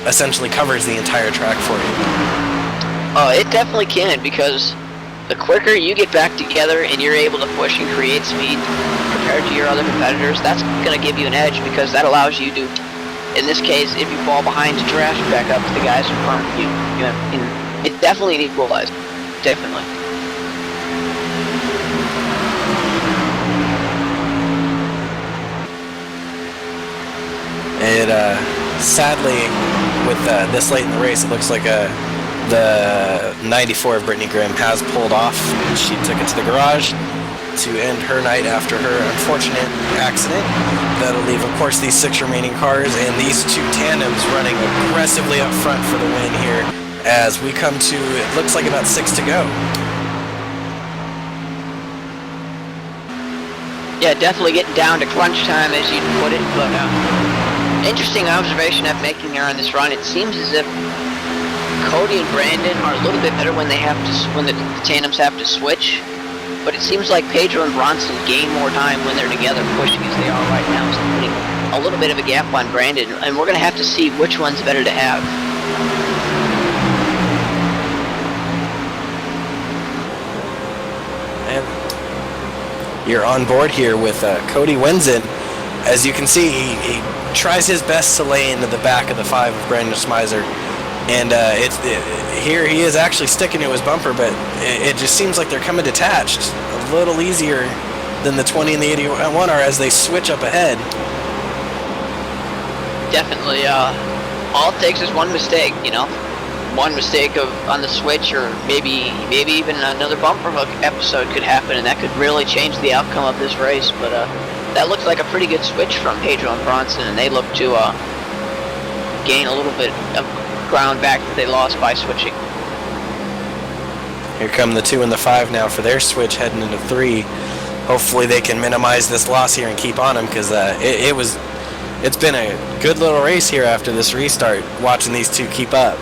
essentially covers the entire track for you? It definitely can, because the quicker you get back together and you're able to push and create speed compared to your other competitors, that's going to give you an edge, because that allows you to, in this case, if you fall behind to draft, you back up to the guys in front of you. It's definitely an equalizer. Definitely. It sadly, with this late in the race, it looks like the 94 of Brittany Grimm has pulled off. She took it to the garage to end her night after her unfortunate accident. That'll leave, of course, these 6 remaining cars and these 2 tandems running aggressively up front for the win here as we come to, it looks like about 6 to go. Yeah, definitely getting down to crunch time, as you put it, but interesting observation I'm making here on this run. It seems as if Cody and Brandon are a little bit better when the tandems have to switch, but it seems like Pedro and Bronson gain more time when they're together pushing as they are right now, so putting a little bit of a gap on Brandon, and we're going to have to see which one's better to have. And you're on board here with Cody Wenzen. As you can see, he tries his best to lay into the back of the 5 of Brandon Smizer. And here he is actually sticking to his bumper, but it just seems like they're coming detached a little easier than the 20 and the 81 are as they switch up ahead. Definitely. All it takes is one mistake, one mistake on the switch, or maybe even another bumper hook episode could happen, and that could really change the outcome of this race. But that looks like a pretty good switch from Pedro and Bronson, and they look to gain a little bit of ground back that they lost by switching. Here come the 2 and the 5 now for their switch heading into 3. Hopefully they can minimize this loss here and keep on them, because it's been a good little race here after this restart, watching these 2 keep up.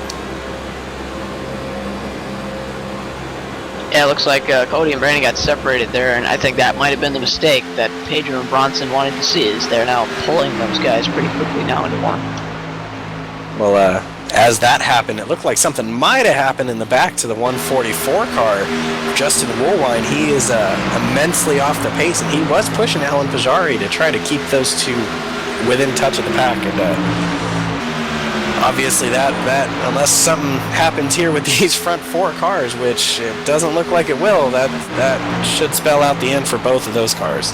Yeah, it looks like Cody and Brandon got separated there, and I think that might have been the mistake that Pedro and Bronson wanted to see, is they're now pulling those guys pretty quickly now into 1. Well, as that happened, it looked like something might have happened in the back to the 144 car. Justin Woolwine, he is immensely off the pace, and he was pushing Alan Pajari to try to keep those 2 within touch of the pack. And obviously that unless something happens here with these front 4 cars, which it doesn't look like it will, that should spell out the end for both of those cars.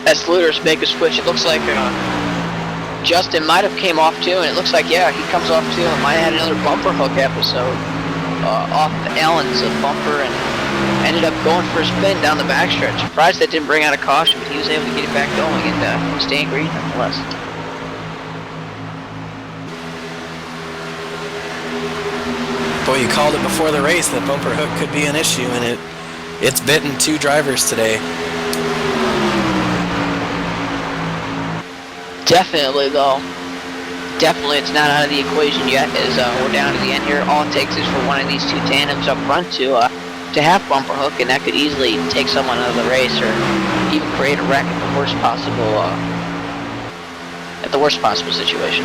As Luder's make a switch, it looks like Justin might have came off too, and it looks like, yeah, he comes off too, and might have had another bumper hook episode off Allen's bumper, and ended up going for a spin down the backstretch. Surprised that didn't bring out a caution, but he was able to get it back going and staying green nonetheless. Boy, you called it before the race that bumper hook could be an issue, and it's bitten 2 drivers today. Definitely, though. Definitely, it's not out of the equation yet, as we're down to the end here. All it takes is for one of these 2 tandems up front to have bumper hook, and that could easily take someone out of the race, or even create a wreck at the worst possible, situation.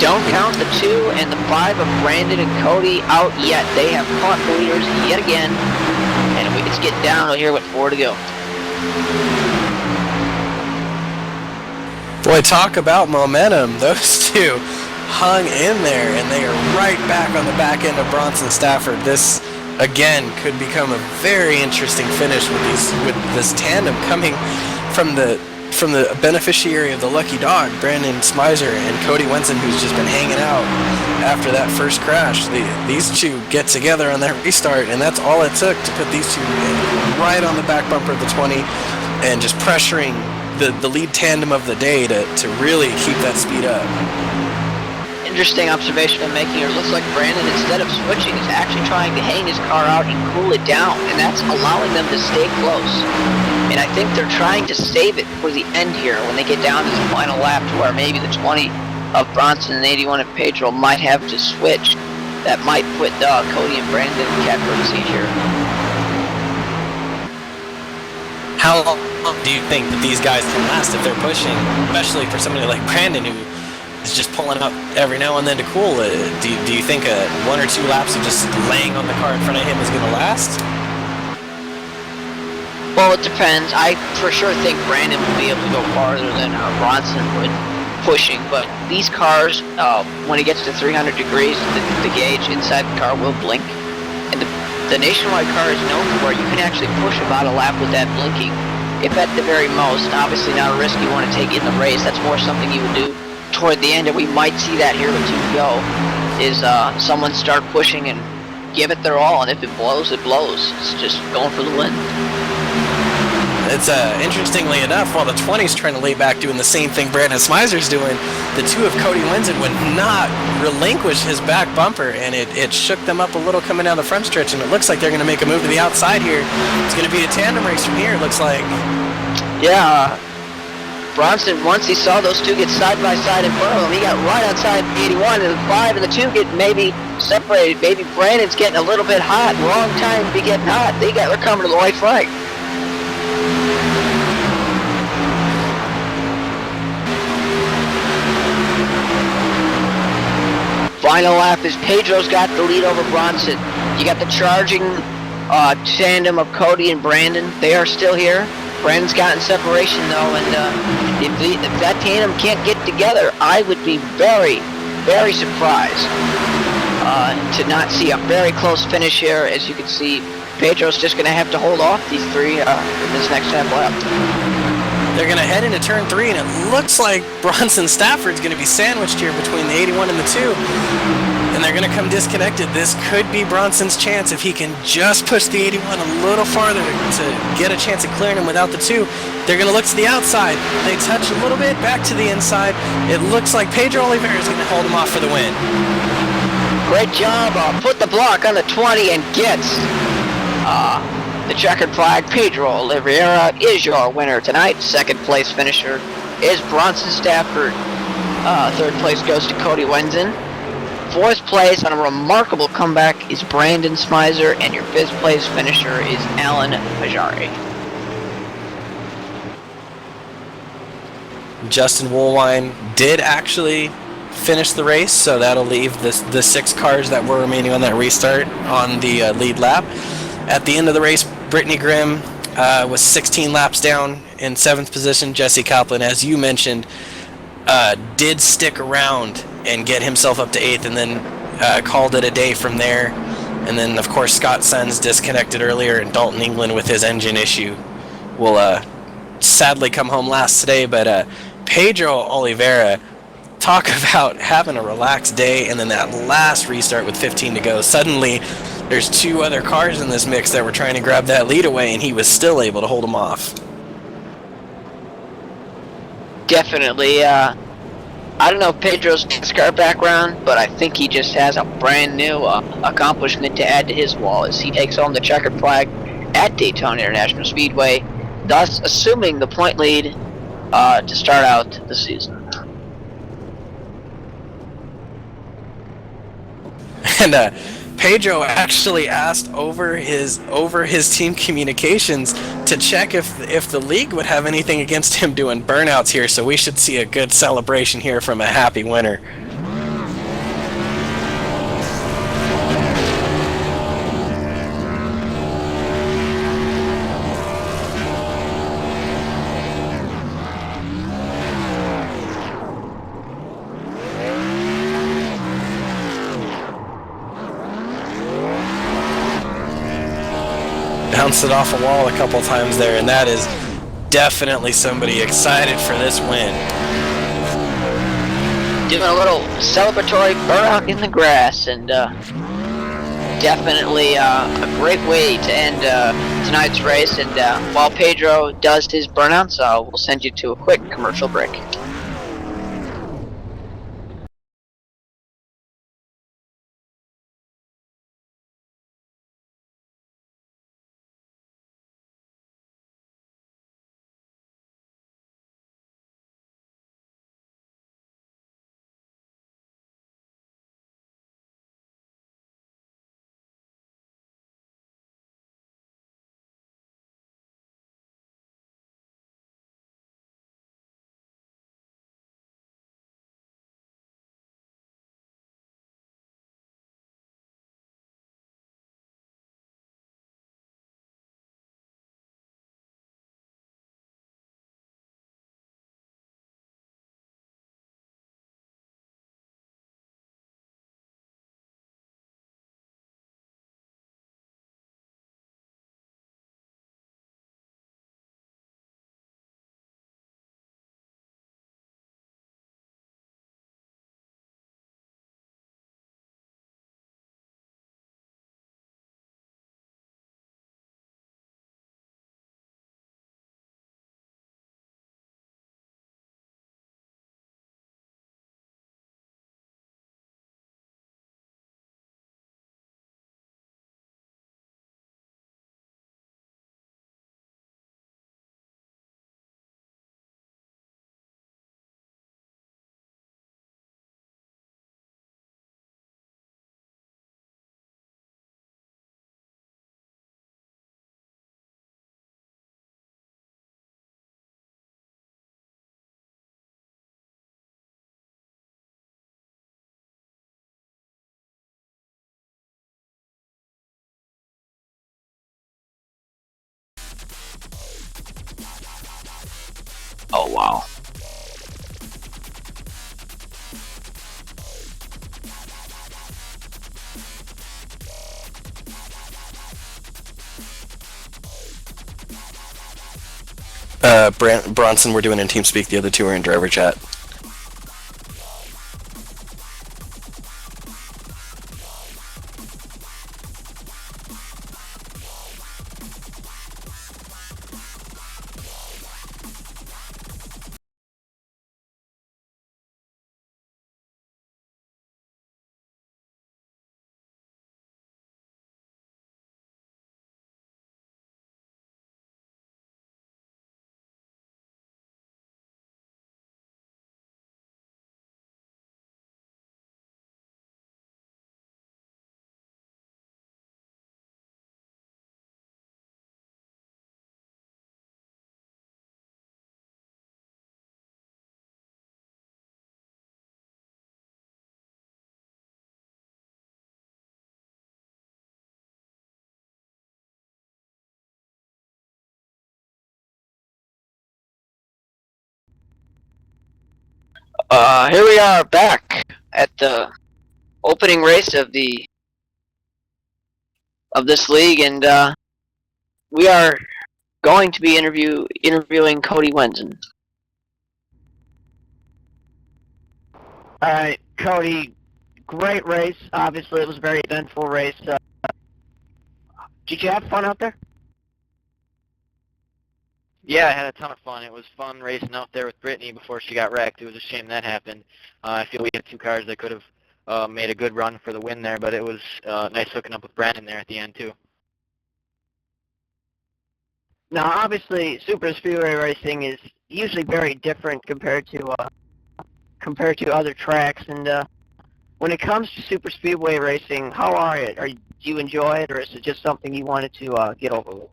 don't count the 2 and the 5 of Brandon and Cody out yet. They have caught the leaders yet again. And it's getting down here with 4 to go. Boy, talk about momentum. Those two hung in there, and they are right back on the back end of Bronson Stafford. This, again, could become a very interesting finish with this tandem coming from the beneficiary of the lucky dog, Brandon Smizer, and Cody Wenson, who's just been hanging out after that first crash. These two get together on that restart, and that's all it took to put these two right on the back bumper of the 20 and just pressuring the lead tandem of the day to really keep that speed up. Interesting observation I'm making here. It looks like Brandon, instead of switching, is actually trying to hang his car out and cool it down, and that's allowing them to stay close. And I think they're trying to save it for the end here when they get down to the final lap, to where maybe the 20 of Bronson and 81 of Pedro might have to switch. That might put Cody and Brandon in catbird seat here. How long do you think that these guys can last if they're pushing, especially for somebody like Brandon, who is just pulling up every now and then to cool it? Do you think 1 or 2 laps of just laying on the car in front of him is going to last? Well, it depends. I for sure think Brandon will be able to go farther than Bronson would pushing, but these cars, when it gets to 300 degrees, the gauge inside the car will blink. And the Nationwide car is known for where you can actually push about a lap with that blinking, if at the very most. Obviously not a risk you want to take in the race. That's more something you would do toward the end, and we might see that here with 2 to go, is someone start pushing and give it their all, and if it blows, it blows. It's just going for the win. It's interestingly enough, while the 20's trying to lay back doing the same thing Brandon Smizer's doing, the 2 of Cody Wenson would not relinquish his back bumper, and it shook them up a little coming down the front stretch, and it looks like they're going to make a move to the outside here. It's going to be a tandem race from here, it looks like. Yeah, Bronson, once he saw those 2 get side by side in front of him, he got right outside 81, and the 5 and the 2 get maybe separated. Maybe Brandon's getting a little bit hot. Wrong time to be getting hot. They're coming to the white flag. Final lap is Pedro's got the lead over Bronson. You got the charging tandem of Cody and Brandon. They are still here. Brandon's gotten separation though, and if that tandem can't get together, I would be very, very surprised to not see a very close finish here. As you can see, Pedro's just going to have to hold off these 3 in this next half lap. They're going to head into turn 3, and it looks like Bronson Stafford's going to be sandwiched here between the 81 and the 2. And they're going to come disconnected. This could be Bronson's chance if he can just push the 81 a little farther to get a chance of clearing him without the 2. They're going to look to the outside. They touch a little bit back to the inside. It looks like Pedro Oliveira is going to hold him off for the win. Great job. Put the block on the 20 and gets the checkered flag. Pedro Oliveira is your winner tonight. Second place finisher is Bronson Stafford. Third place goes to Cody Wenson. Fourth place on a remarkable comeback is Brandon Smizer, and your fifth place finisher is Alan Pajari. Justin Woolwine did actually finish the race, so that'll leave the 6 cars that were remaining on that restart on the lead lap. At the end of the race, Brittany Grimm was 16 laps down in 7th position. Jesse Kaplan, as you mentioned, did stick around and get himself up to 8th, and then called it a day from there. And then, of course, Scott Sons disconnected earlier, and Dalton England with his engine issue will sadly come home last today. But Pedro Oliveira, talk about having a relaxed day, and then that last restart with 15 to go. Suddenly, there's 2 other cars in this mix that were trying to grab that lead away, and he was still able to hold them off. Definitely. I don't know Pedro's NASCAR background, but I think he just has a brand new accomplishment to add to his wall as he takes home the checkered flag at Daytona International Speedway, thus assuming the point lead to start out the season. And Pedro actually asked over his team communications to check if the league would have anything against him doing burnouts here, so we should see a good celebration here from a happy winner. bounced it off a wall a couple times there, and that is definitely somebody excited for this win. Doing a little celebratory burnout in the grass, and definitely a great way to end tonight's race. And while Pedro does his burnouts, we'll send you to a quick commercial break. Oh, wow. Bronson, we're doing in TeamSpeak. The other two are in driver chat. Here we are back at the opening race of this league, and we are going to be interviewing Cody Wenzen. All right, Cody, great race. Obviously, it was a very eventful race. Did you have fun out there? Yeah, I had a ton of fun. It was fun racing out there with Brittany before she got wrecked. It was a shame that happened. I feel we had two cars that could have made a good run for the win there, but it was nice hooking up with Brandon there at the end, too. Now, obviously, super speedway racing is usually very different compared to other tracks. And when it comes to super speedway racing, how are it? Do you enjoy it, or is it just something you wanted to get over with?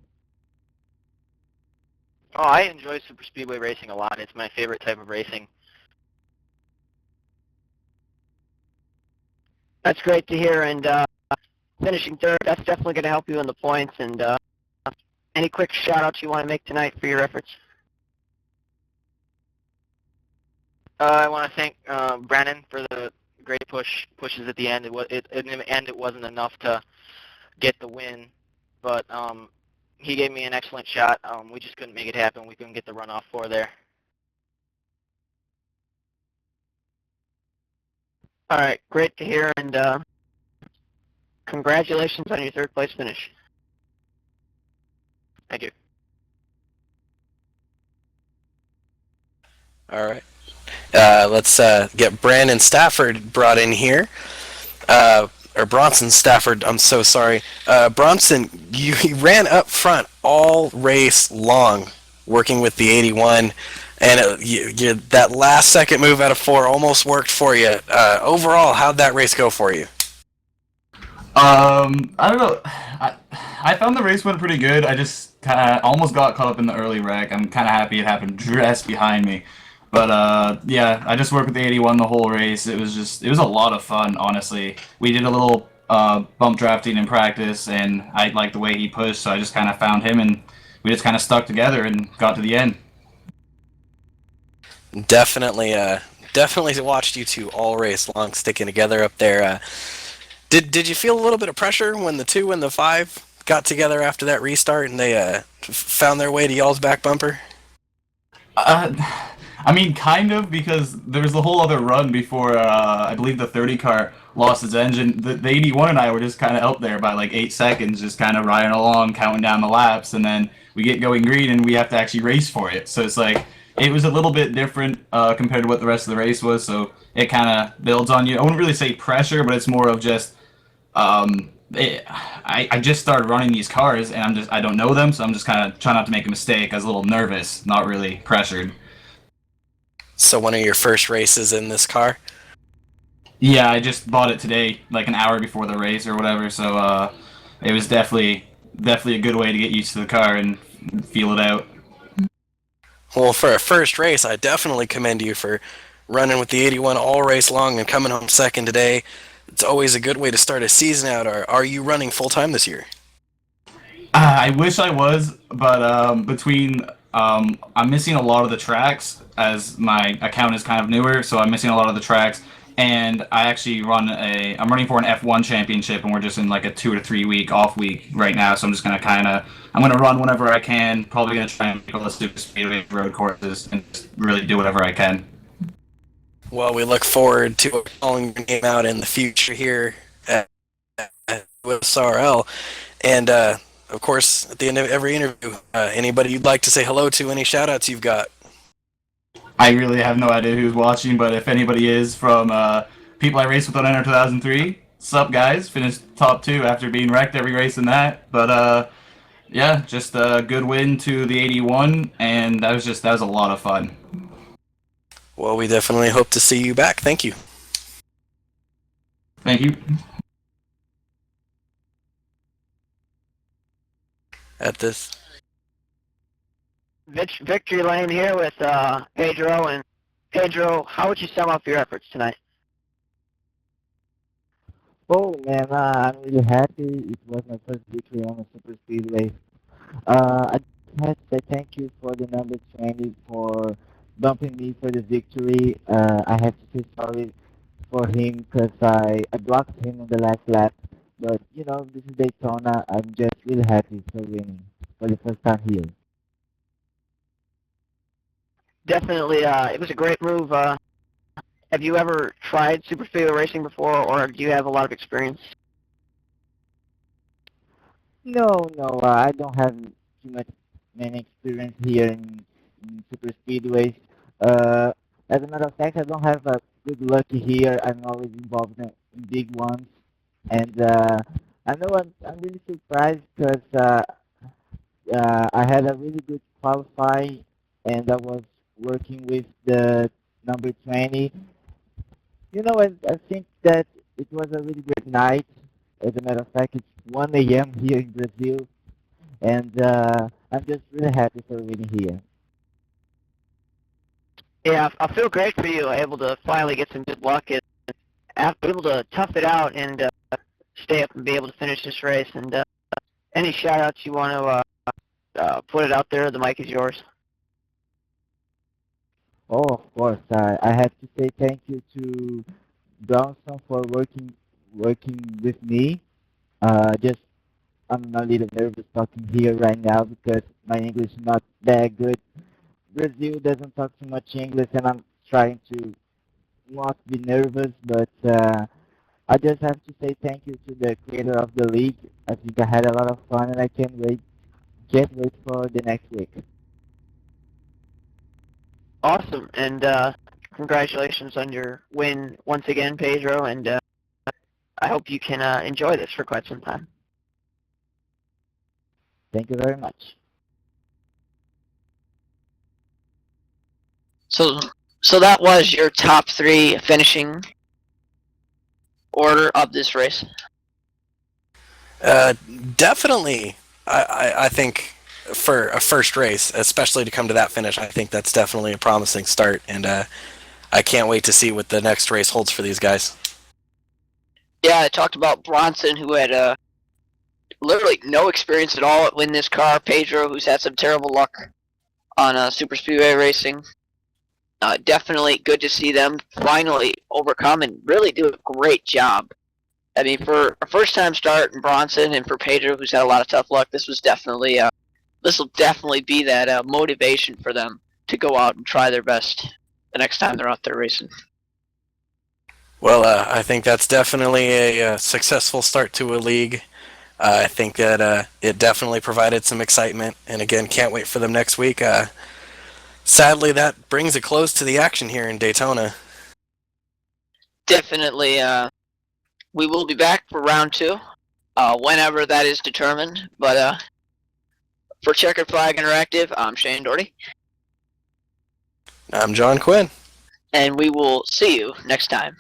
Oh, I enjoy super speedway racing a lot. It's my favorite type of racing. That's great to hear. And finishing third, that's definitely going to help you in the points. And any quick shout-outs you want to make tonight for your efforts? I want to thank Brandon for the great pushes at the end. In the end, it wasn't enough to get the win, but he gave me an excellent shot. We just couldn't make it happen. We couldn't get the runoff for there. All right, great to hear, and congratulations on your third place finish. Thank you. All right. Let's get Brandon Stafford brought in here. Or Bronson Stafford, I'm so sorry. Bronson, you ran up front all race long working with the 81, and that last second move out of 4 almost worked for you. Overall, how'd that race go for you? I don't know. I found the race went pretty good. I just kind of almost got caught up in the early wreck. I'm kind of happy it happened just behind me. But yeah, I just worked with the 81 the whole race. It was a lot of fun, honestly. We did a little bump drafting in practice, and I liked the way he pushed, so I just kind of found him, and we just kind of stuck together and got to the end. Definitely watched you two all race long sticking together up there. Did you feel a little bit of pressure when the 2 and the 5 got together after that restart and they found their way to y'all's back bumper? I mean, kind of, because there was the whole other run before, I believe the 30 car lost its engine. The 81 and I were just kind of out there by like 8 seconds, just kind of riding along, counting down the laps, and then we get going green and we have to actually race for it. So it's like, it was a little bit different compared to what the rest of the race was, so it kind of builds on you. I wouldn't really say pressure, but it's more of just, I just started running these cars, and I don't know them, so I'm just kind of trying not to make a mistake. I was a little nervous, not really pressured. So one of your first races in this car? Yeah, I just bought it today, like an hour before the race or whatever. So it was definitely a good way to get used to the car and feel it out. Well, for a first race, I definitely commend you for running with the 81 all race long and coming home second today. It's always a good way to start a season out. Are you running full time this year? I wish I was, but I'm missing a lot of the tracks as my account is kind of newer, so I'm missing a lot of the tracks. And I actually I'm running for an F1 championship, and we're just in like a 2 to 3 week off week right now. So I'm just gonna I'm gonna run whenever I can. Probably gonna try and make all the super speedway road courses and just really do whatever I can. Well, we look forward to calling your name out in the future here at USRL. And, of course, at the end of every interview, anybody you'd like to say hello to, any shout-outs you've got? I really have no idea who's watching, but if anybody is from people I raced with on Enter 2003, sup guys, finished top 2 after being wrecked every race in that. But yeah, just a good win to the 81, and that was a lot of fun. Well, we definitely hope to see you back. Thank you. Thank you. At this. Victory Lane here with Pedro. And Pedro, how would you sum up your efforts tonight? Oh man, I'm really happy. It was my first victory on a super speedway. I just had to say thank you for the number 20 for bumping me for the victory. I have to say sorry for him because I blocked him on the last lap. But you know, this is Daytona. I'm just really happy for winning for the first time here. Definitely, it was a great move. Have you ever tried super speedway racing before, or do you have a lot of experience? No, no, I don't have too much many experience here in super speedways. Uh, as a matter of fact, I don't have a good luck here. I'm always involved in big ones, and I know I'm really surprised because I had a really good qualify, and I was working with the number 20. You know, I think that it was a really great night. As a matter of fact, it's 1 a.m. here in Brazil, and I'm just really happy for winning here. Yeah, I feel great for you, able to finally get some good luck and able to tough it out and stay up and be able to finish this race. And any shout-outs you want to put it out there, the mic is yours. Oh, of course, I have to say thank you to Bronson for working with me. Just I'm a little nervous talking here right now because my English is not that good. Brazil doesn't talk too much English, and I'm trying to not be nervous, but I just have to say thank you to the creator of the league. I think I had a lot of fun, and I can't wait for the next week. Awesome, and congratulations on your win once again, Pedro, and I hope you can enjoy this for quite some time. Thank you very much. So that was your top 3 finishing order of this race. Definitely. I think for a first race, especially to come to that finish, I think that's definitely a promising start, and I can't wait to see what the next race holds for these guys. Yeah, I talked about Bronson, who had literally no experience at all at winning this car. Pedro, who's had some terrible luck on super speedway racing. Definitely good to see them finally overcome and really do a great job. I mean, for a first-time start in Bronson and for Pedro, who's had a lot of tough luck, this will definitely be that motivation for them to go out and try their best the next time they're out there racing. Well, I think that's definitely a successful start to a league. I think that it definitely provided some excitement, and again, can't wait for them next week. Sadly, that brings a close to the action here in Daytona. Definitely, we will be back for round 2, whenever that is determined. But for Checkered Flag Interactive, I'm Shane Doherty. I'm John Quinn. And we will see you next time.